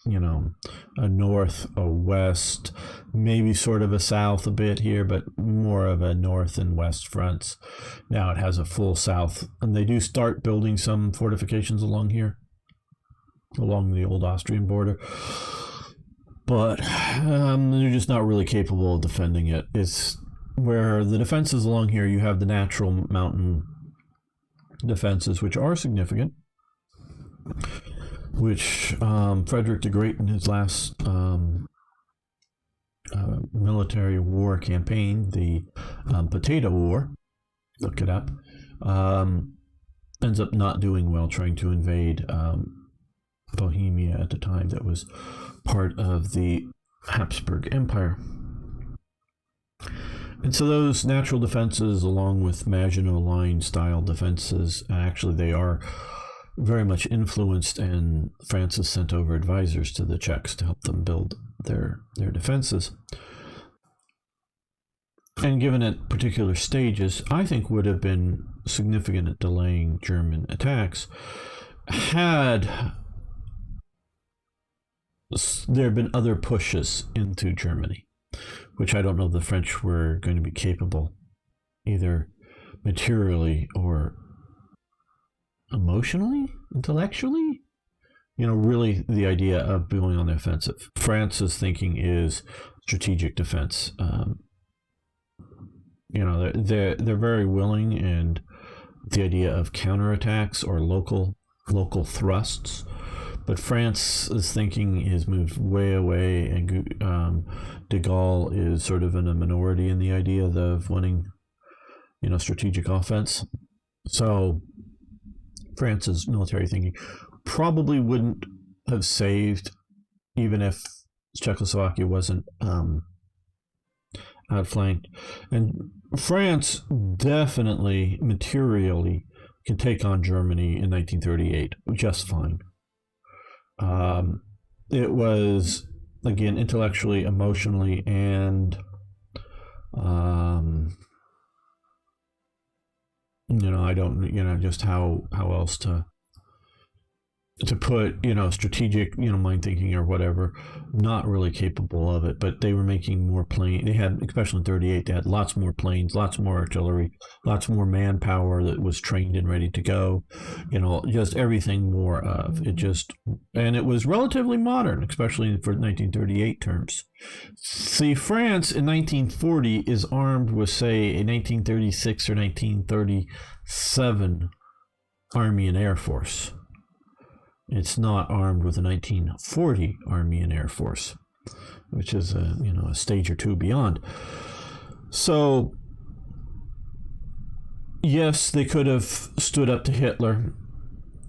you know, a north, a west, maybe sort of a south a bit here, but more of a north and west fronts. Now it has a full south, and they do start building some fortifications along here, along the old Austrian border, but they're just not really capable of defending it. It's where the defenses along here, you have the natural mountain defenses, which are significant, which Frederick the Great in his last military war campaign, the Potato War, look it up, ends up not doing well, trying to invade Bohemia at the time that was part of the Habsburg Empire. And so those natural defenses, along with Maginot Line style defenses, actually they are very much influenced, and France has sent over advisors to the Czechs to help them build their defenses. And given at particular stages, I think would have been significant at delaying German attacks had there been other pushes into Germany, which I don't know if the French were going to be capable, either materially or emotionally, intellectually. You know, really the idea of going on the offensive. France's thinking is strategic defense. they're very willing, and the idea of counterattacks or local thrusts. But France's thinking is moved way away, and de Gaulle is sort of in a minority in the idea of wanting, strategic offense. So France's military thinking probably wouldn't have saved, even if Czechoslovakia wasn't outflanked. And France definitely materially can take on Germany in 1938 just fine. It was, again, intellectually, emotionally, and I don't, just how else to put, strategic, mind thinking or whatever, not really capable of it. But they were making more planes. They had, especially in 38, they had lots more planes, lots more artillery, lots more manpower that was trained and ready to go, just everything more of it. And it was relatively modern, especially for 1938 terms. See, France in 1940 is armed with, say, a 1936 or 1937 Army and Air Force. It's not armed with a 1940 Army and Air Force, which is a stage or two beyond. So, yes, they could have stood up to Hitler.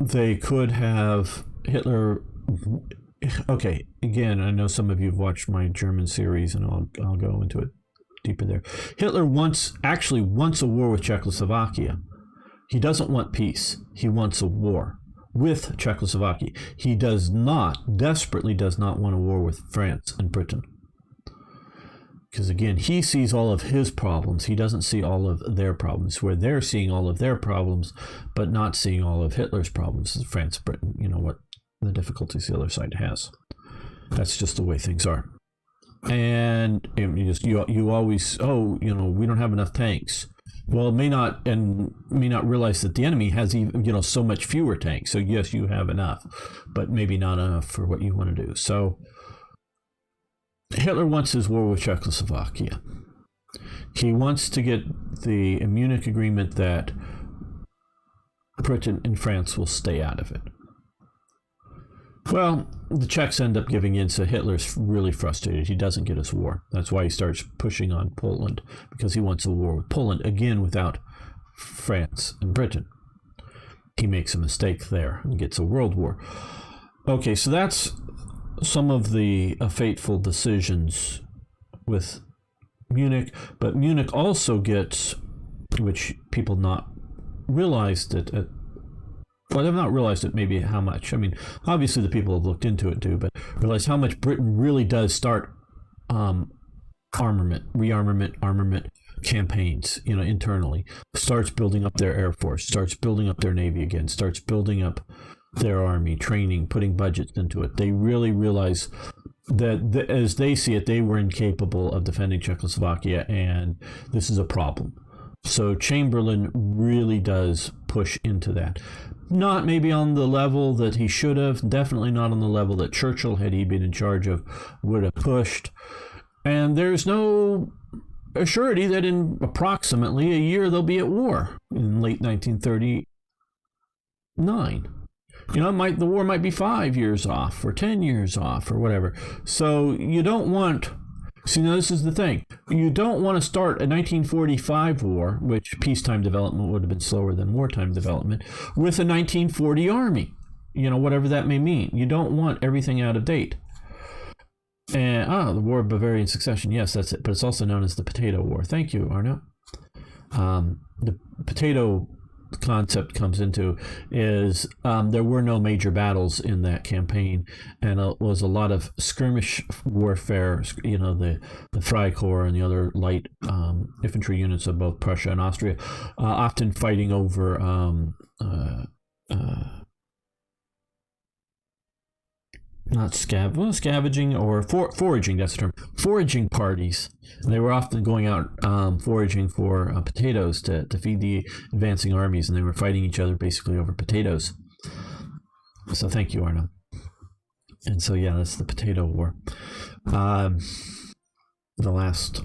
They could have Hitler. Okay, again, I know some of you have watched my German series, and I'll go into it deeper there. Hitler actually wants a war with Czechoslovakia. He doesn't want peace. He wants a war with Czechoslovakia. He desperately does not want a war with France and Britain. Because again, he sees all of his problems. He doesn't see all of their problems, where they're seeing all of their problems, but not seeing all of Hitler's problems. France, Britain, what the difficulties the other side has. That's just the way things are. And you always, we don't have enough tanks. Well, may not realize that the enemy has even, so much fewer tanks. So yes, you have enough, but maybe not enough for what you want to do. So Hitler wants his war with Czechoslovakia. He wants to get the Munich Agreement that Britain and France will stay out of it. Well, the Czechs end up giving in, so Hitler's really frustrated. He doesn't get his war. That's why he starts pushing on Poland, because he wants a war with Poland, again, without France and Britain. He makes a mistake there and gets a world war. Okay, so that's some of the fateful decisions with Munich, but Munich also gets, which people not realized it at, well, they've not realized it, maybe how much. I mean, obviously the people have looked into it too, but realize how much Britain really does start rearmament campaigns, internally. Starts building up their Air Force, starts building up their Navy again, starts building up their army, training, putting budgets into it. They really realize that, as they see it, they were incapable of defending Czechoslovakia, and this is a problem. So Chamberlain really does push into that. Not maybe on the level that he should have, definitely not on the level that Churchill, had he been in charge of, would have pushed. And there's no surety that in approximately a year they'll be at war in late 1939. The war might be 5 years off or 10 years off or whatever. So you don't want... See, now this is the thing. You don't want to start a 1945 war, which peacetime development would have been slower than wartime development, with a 1940 army, whatever that may mean. You don't want everything out of date. And, the War of Bavarian Succession. Yes, that's it. But it's also known as the Potato War. Thank you, Arno. The potato concept comes into is there were no major battles in that campaign, and it was a lot of skirmish warfare. The Freikorps and the other light infantry units of both Prussia and Austria, often fighting over scavenging or foraging. That's the term. Foraging parties. They were often going out foraging for potatoes to feed the advancing armies, and they were fighting each other basically over potatoes. So thank you, Arno. And so that's the Potato War. The last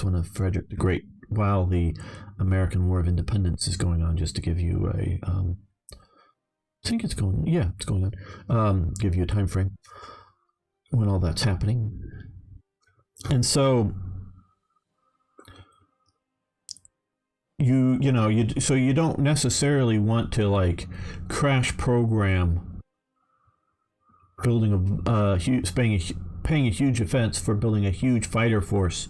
one of Frederick the Great while the American War of Independence is going on, just to give you a, I think it's going, yeah, it's going on, give you a time frame when all that's happening. And so so you don't necessarily want to like crash program building paying a huge offense for building a huge fighter force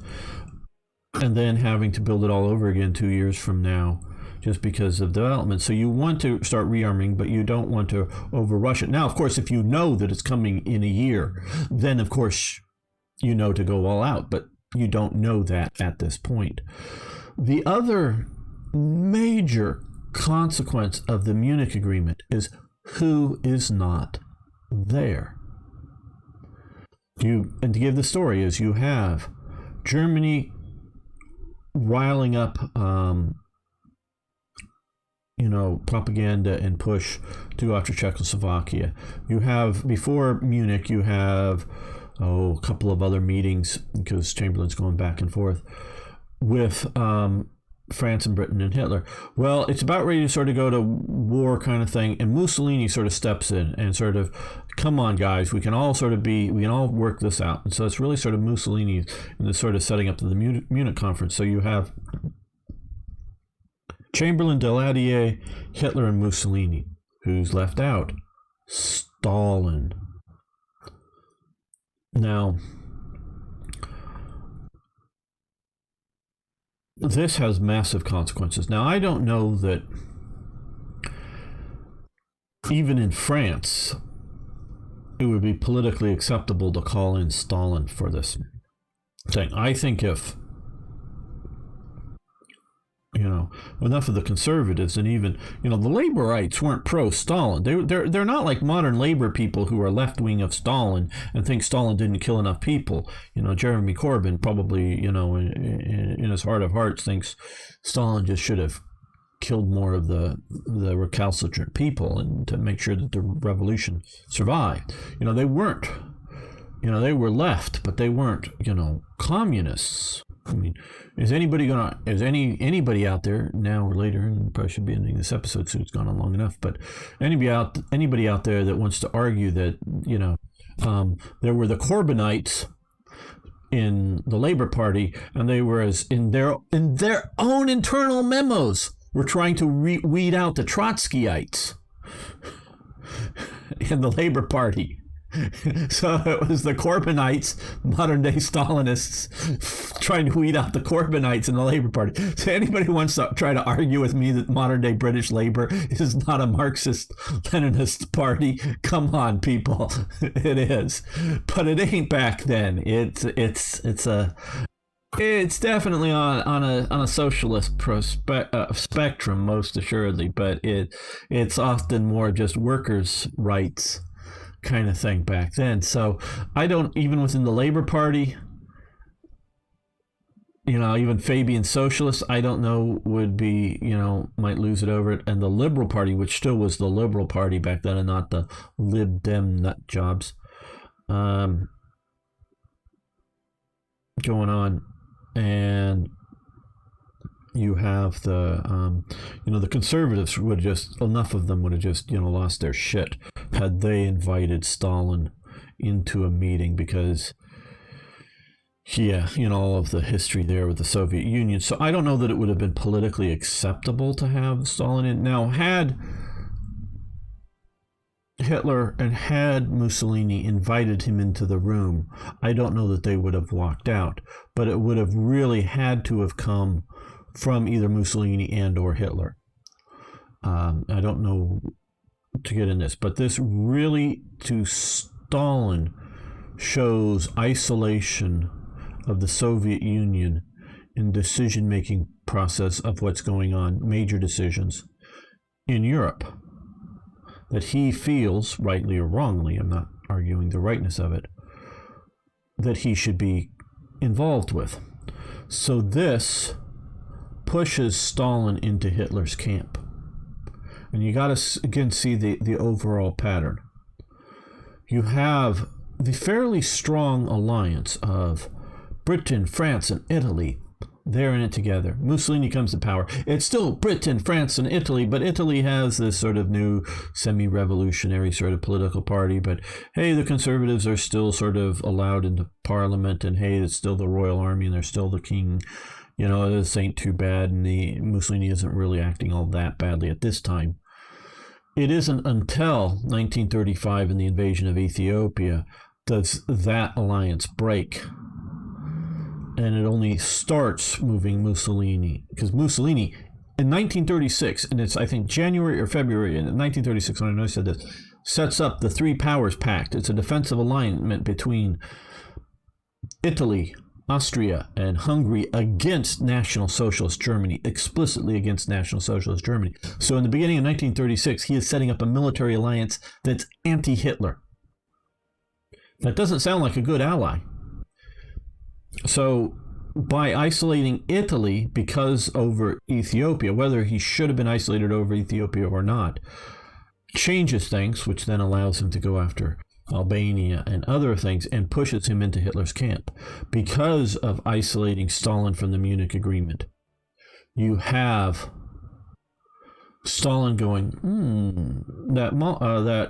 and then having to build it all over again 2 years from now just because of development. So you want to start rearming, but you don't want to overrush it. Now, of course, if you know that it's coming in a year, then of course you know to go all out, but you don't know that at this point. The other major consequence of the Munich Agreement is who is not there. And to give the story is you have Germany riling up propaganda and push to go after Czechoslovakia. You have, before Munich, you have a couple of other meetings, because Chamberlain's going back and forth, with France and Britain and Hitler. Well, it's about ready to sort of go to war kind of thing, and Mussolini sort of steps in and sort of, come on guys, we can all work this out. And so it's really sort of Mussolini in the sort of setting up to the Munich conference. So you have Chamberlain, Daladier, Hitler, and Mussolini. Who's left out? Stalin. Now, this has massive consequences. Now, I don't know that even in France, it would be politically acceptable to call in Stalin for this thing. I think if, enough of the conservatives and even, the Laborites weren't pro-Stalin. They're not like modern labor people who are left-wing of Stalin and think Stalin didn't kill enough people. Jeremy Corbyn probably, in his heart of hearts thinks Stalin just should have killed more of the recalcitrant people and to make sure that the revolution survived. They weren't, they were left, but they weren't, communists. I mean, is anybody out there now or later, and probably should be ending this episode so it's gone on long enough, but anybody out there that wants to argue that, there were the Corbynites in the Labor Party, and they were in their own internal memos were trying to weed out the Trotskyites in the Labor Party. So it was the Corbynites, modern day Stalinists, trying to weed out the Corbynites in the Labor Party. So anybody who wants to try to argue with me that modern day British Labor is not a Marxist Leninist party, come on, people. It is, but it ain't back then. It's definitely on a socialist spectrum, most assuredly, but it's often more just workers' rights kind of thing back then. So I don't, even within the Labor Party, even Fabian socialists, I don't know, would be, might lose it over it. And the Liberal Party, which still was the Liberal Party back then and not the Lib Dem nut jobs, going on. And you have the the conservatives would just, enough of them would have just lost their shit had they invited Stalin into a meeting, because all of the history there with the Soviet Union. So I don't know that it would have been politically acceptable to have Stalin in. Now, had Hitler and had Mussolini invited him into the room, I don't know that they would have walked out, but it would have really had to have come from either Mussolini and or Hitler. I don't know to get in this, but this really, to Stalin, shows isolation of the Soviet Union in decision-making process of what's going on, major decisions in Europe, that he feels, rightly or wrongly, I'm not arguing the rightness of it, that he should be involved with. So this pushes Stalin into Hitler's camp. And you got to, again, see the overall pattern. You have the fairly strong alliance of Britain, France, and Italy They're in it together. Mussolini comes to power. It's still Britain, France, and Italy, but Italy has this sort of new semi-revolutionary sort of political party. But hey, the conservatives are still sort of allowed into parliament, and hey, it's still the royal army, and they're still the king. You know, this ain't too bad, and the Mussolini isn't really acting all that badly at this time. It isn't until 1935 and the invasion of Ethiopia does that alliance break. And it only starts moving Mussolini, because Mussolini in 1936, and it's I think January or February in 1936 when I said this, sets up the Three Powers Pact. It's a defensive alignment between Italy, Austria, and Hungary against National Socialist Germany, explicitly against National Socialist Germany. So in the beginning of 1936, he is setting up a military alliance that's anti-Hitler. That doesn't sound like a good ally. So by isolating Italy because over Ethiopia, whether he should have been isolated over Ethiopia or not, changes things, which then allows him to go after Albania and other things and pushes him into Hitler's camp. Because of isolating Stalin from the Munich Agreement, you have Stalin going, that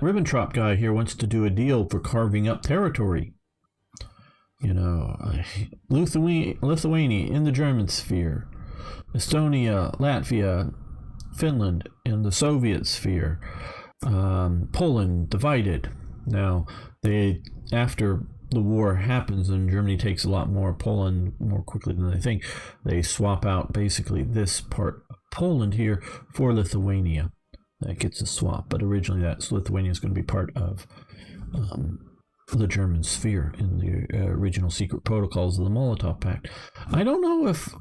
Ribbentrop guy here wants to do a deal for carving up territory. You know, Lithuania in the German sphere, Estonia, Latvia, Finland in the Soviet sphere, Poland divided. Now, after the war happens and Germany takes a lot more Poland more quickly than they think, they swap out basically this part of Poland here for Lithuania. That gets a swap, but originally Lithuania is going to be part of the German sphere in the original secret protocols of the Molotov Pact. I don't know if,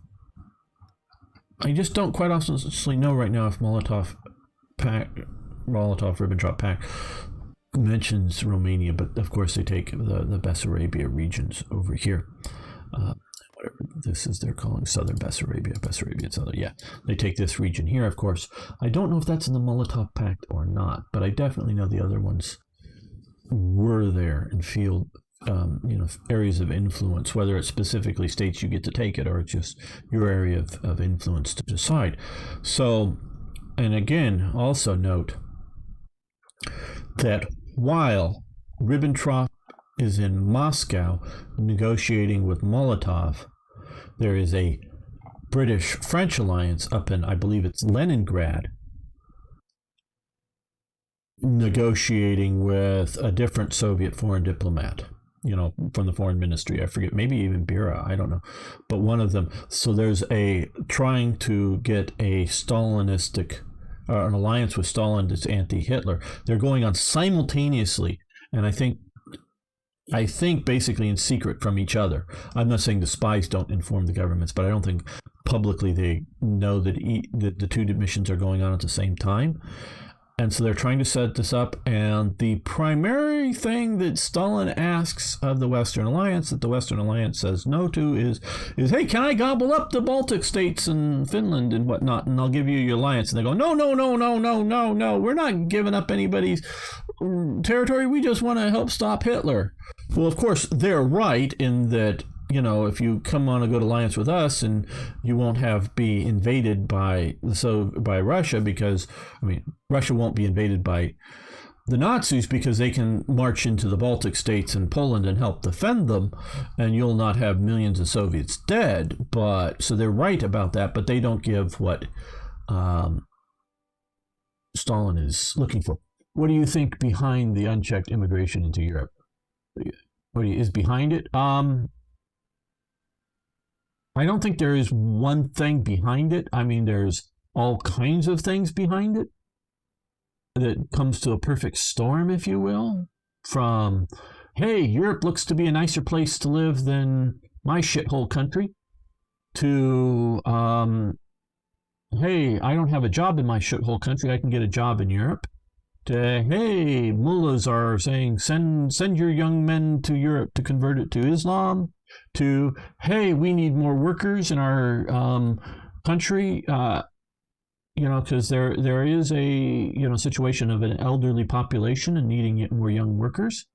I just don't quite honestly know right now if Molotov-Ribbentrop Pact mentions Romania, but of course they take the Bessarabia regions over here. Whatever this is, they're calling Southern Bessarabia. Bessarabia, Southern, yeah. They take this region here, of course. I don't know if that's in the Molotov Pact or not, but I definitely know the other ones were there and feel areas of influence, whether it specifically states you get to take it or it's just your area of influence to decide. So, and again, also note that while Ribbentrop is in Moscow negotiating with Molotov, there is a British-French alliance up in, I believe it's Leningrad, negotiating with a different Soviet foreign diplomat, from the foreign ministry. I forget, maybe even Bira, I don't know. But one of them. So there's trying to get a Stalinistic, an alliance with Stalin that's anti-Hitler. They're going on simultaneously, and I think basically in secret from each other. I'm not saying the spies don't inform the governments, but I don't think publicly they know that the two missions are going on at the same time. And so they're trying to set this up, and the primary thing that Stalin asks of the Western Alliance, that the Western Alliance says no to, is hey, can I gobble up the Baltic states and Finland and whatnot, and I'll give you your alliance? And they go, no, we're not giving up anybody's territory. We just want to help stop Hitler. Well, of course, they're right in that, if you come on a good alliance with us, and you won't be invaded by Russia, because Russia won't be invaded by the Nazis because they can march into the Baltic states and Poland and help defend them, and you'll not have millions of Soviets dead. So they're right about that, but they don't give what Stalin is looking for. What do you think behind the unchecked immigration into Europe? What is behind it? I don't think there is one thing behind it. There's all kinds of things behind it that comes to a perfect storm, if you will. From, hey, Europe looks to be a nicer place to live than my shithole country, to, hey, I don't have a job in my shithole country, I can get a job in Europe. To, hey, mullahs are saying, send your young men to Europe to convert it to Islam. To, hey, we need more workers in our country, because there is a situation of an elderly population and needing more young workers.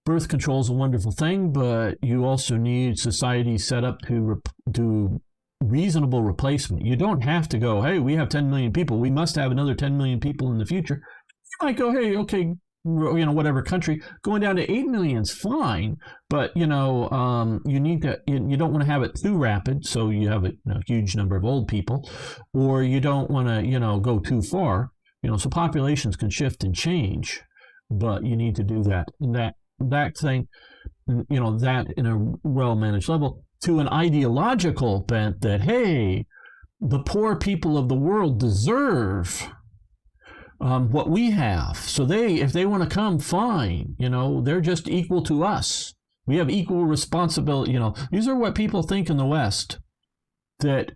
birth control is a wonderful thing, but you also need society set up to do reasonable replacement. You don't have to go, hey, we have 10 million people, we must have another 10 million people in the future. You might go, hey, okay, whatever country, going down to 8 million is fine, but you need to, you don't want to have it too rapid, so you have a huge number of old people, or you don't want to go too far. So populations can shift and change, but you need to do that thing, that in a well-managed level, to an ideological bent that, hey, the poor people of the world deserve what we have. So if they want to come, fine. They're just equal to us. We have equal responsibility. These are what people think in the West, that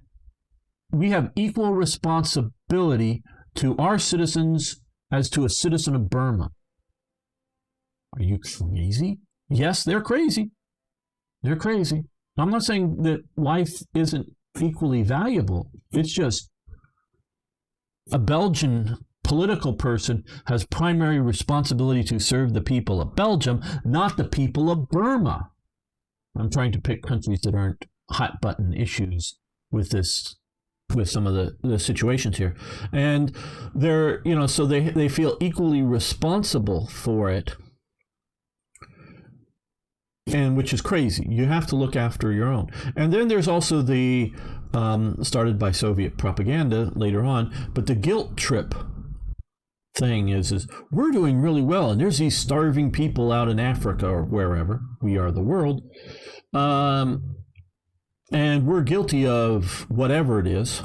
we have equal responsibility to our citizens as to a citizen of Burma. Are you crazy? Yes, they're crazy. They're crazy. I'm not saying that life isn't equally valuable. It's just a Belgian political person has primary responsibility to serve the people of Belgium, not the people of Burma. I'm trying to pick countries that aren't hot button issues with this, with some of the situations here. And they're, so they feel equally responsible for it. And which is crazy. You have to look after your own. And then there's also the, started by Soviet propaganda later on, but the guilt trip thing is we're doing really well, and there's these starving people out in Africa or wherever, we are the world, and we're guilty of whatever it is,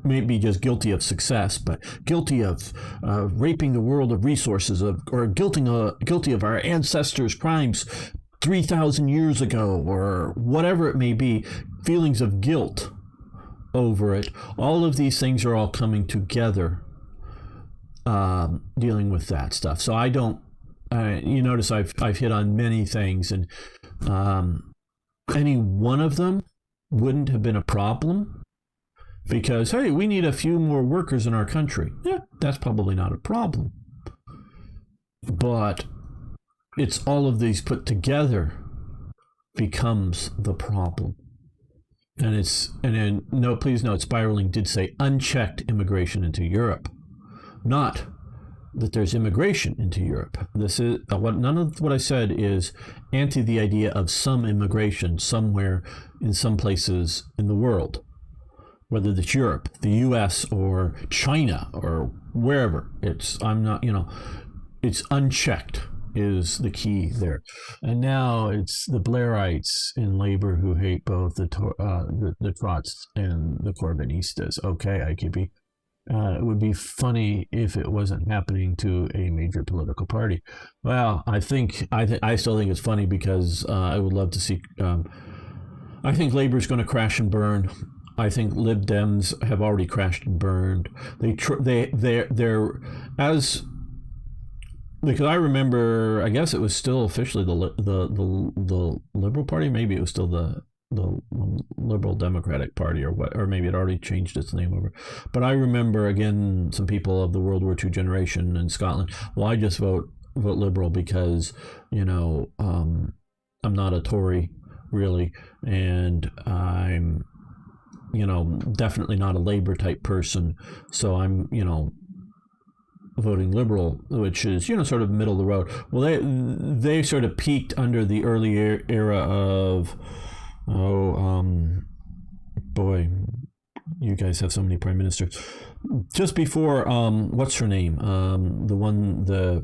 maybe just guilty of success, but guilty of raping the world of resources, or guilty of our ancestors' crimes 3,000 years ago, or whatever it may be, feelings of guilt over it. All of these things are all coming together, dealing with that stuff. So I don't, you notice I've hit on many things, and any one of them wouldn't have been a problem, because, hey, we need a few more workers in our country. Yeah, that's probably not a problem. But it's all of these put together becomes the problem. And please note, Spiraling did say unchecked immigration into Europe, not that there's immigration into Europe. This is none of what I said is anti the idea of some immigration somewhere in some places in the world, whether it's Europe, the U.S., or China, or wherever. It's unchecked is the key there. And now it's the Blairites in labor who hate both the Trots and the Corbynistas. Okay, IKP. It would be funny if it wasn't happening to a major political party. Well, I still think it's funny, because I would love to see. I think Labor's going to crash and burn. I think Lib Dems have already crashed and burned. Because I remember, I guess it was still officially the Liberal Party. Maybe it was still the Liberal Democratic Party, or maybe it already changed its name over. But I remember, again, some people of the World War II generation in Scotland. Well, I just vote Liberal because I'm not a Tory really, and I'm definitely not a Labour type person. So I'm voting Liberal, which is sort of middle of the road. Well, they sort of peaked under the early era of boy, you guys have so many prime ministers. Just before what's her name, the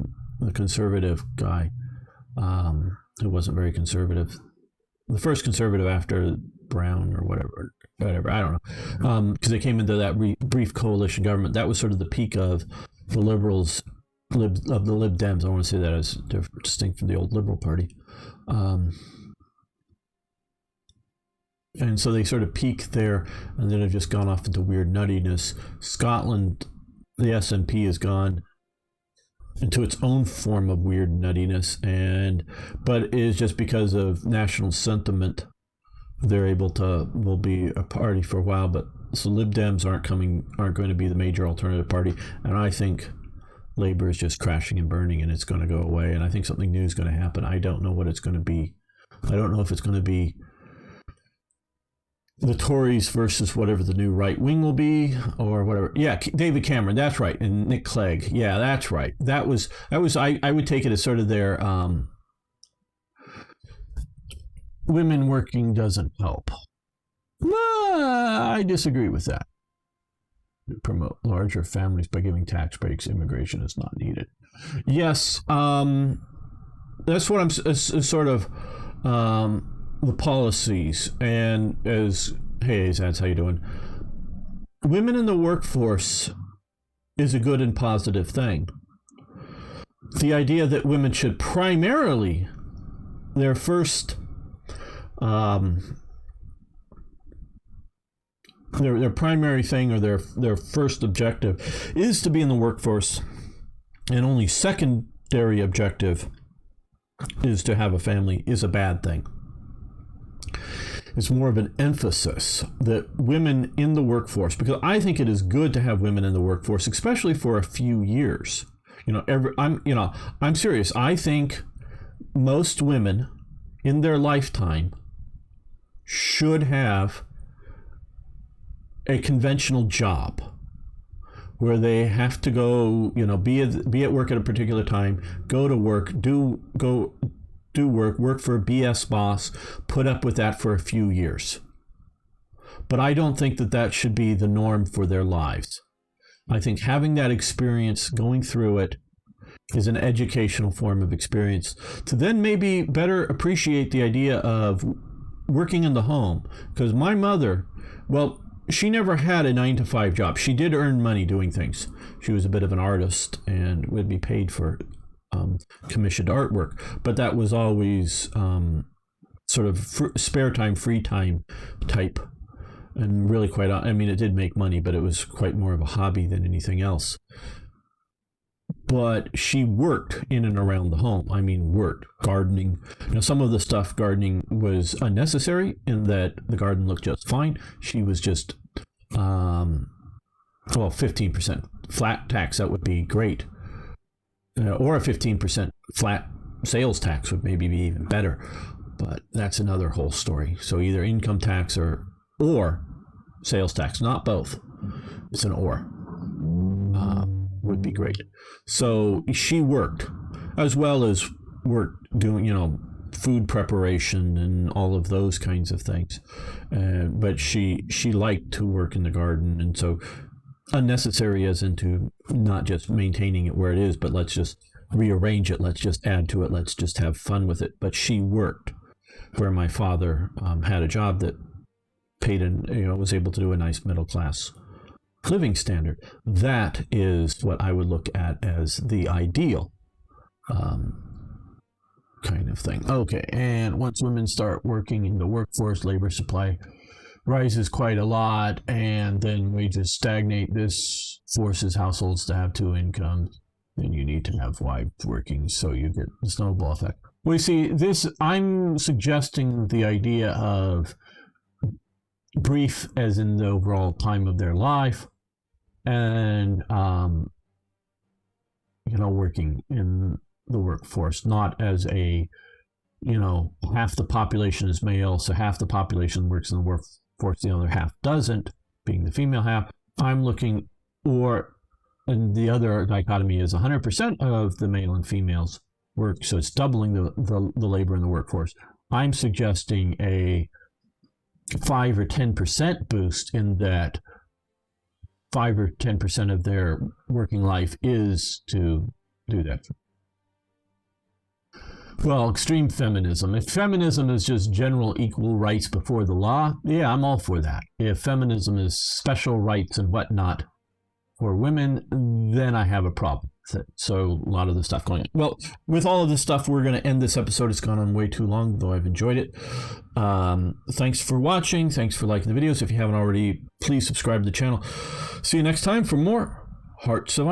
conservative guy, who wasn't very conservative, the first conservative after Brown or whatever, I don't know, because they came into that brief coalition government. That was sort of the peak of the Liberals, of the Lib Dems. I want to say that as distinct from the old Liberal Party. And so they sort of peak there, and then have just gone off into weird nuttiness. Scotland, the SNP has gone into its own form of weird nuttiness, but it is just because of national sentiment. They're will be a party for a while, but so Lib Dems aren't going to be the major alternative party, and I think labor is just crashing and burning and it's going to go away. And I think something new is going to happen. I don't know what it's going to be. I don't know if it's going to be the Tories versus whatever the new right wing will be, or whatever. Yeah, David Cameron, that's right, and Nick Clegg. Yeah, that's right. That was. I would take it as sort of their women working doesn't help. I disagree with that. Promote larger families by giving tax breaks. Immigration is not needed. Yes, that's what I'm sort of. The policies, and as hey Zaz, how you doing? Women in the workforce is a good and positive thing. The idea that women should primarily their first their primary thing or their first objective is to be in the workforce, and only secondary objective is to have a family is a bad thing. It's more of an emphasis that women in the workforce, because I think it is good to have women in the workforce, especially for a few years. I'm serious. I think most women in their lifetime should have a conventional job where they have to go, be at work at a particular time, go to work, work for a BS boss, put up with that for a few years. But I don't think that should be the norm for their lives. I think having that experience, going through it, is an educational form of experience to then maybe better appreciate the idea of working in the home. Because my mother, she never had a 9-to-5 job. She did earn money doing things. She was a bit of an artist and would be paid for commissioned artwork, but that was always sort of spare time, free time type, and really quite, it did make money, but it was quite more of a hobby than anything else. But she worked in and around the home. Worked, gardening. Some of the stuff gardening was unnecessary in that the garden looked just fine. She was just 15% flat tax, that would be great. Or a 15% flat sales tax would maybe be even better, but that's another whole story. So either income tax or sales tax, not both. It's an or. Would be great. So she worked, as well as worked doing, food preparation and all of those kinds of things. But she liked to work in the garden, and so unnecessary as into not just maintaining it where it is, but let's just rearrange it, let's just add to it, let's just have fun with it. But she worked, where my father had a job that paid was able to do a nice middle class living standard. That is what I would look at as the ideal kind of thing. Okay, and once women start working in the workforce, labor supply rises quite a lot, and then wages stagnate. This forces households to have 2 incomes. Then you need to have wives working, so you get the snowball effect. We see this. I'm suggesting the idea of brief, as in the overall time of their life, and working in the workforce, not as a half the population is male, so half the population works in the workforce, the other half doesn't, being the female half. I'm looking, and the other dichotomy is 100% of the male and females work, so it's doubling the labor in the workforce. I'm suggesting a 5 or 10% boost, in that 5 or 10% of their working life is to do that. Well, extreme feminism. If feminism is just general equal rights before the law, yeah, I'm all for that. If feminism is special rights and whatnot for women, then I have a problem with it. So a lot of the stuff going on. Well, with all of this stuff, we're going to end this episode. It's gone on way too long, though I've enjoyed it. Thanks for watching. Thanks for liking the videos. If you haven't already, please subscribe to the channel. See you next time for more Hearts of Iron.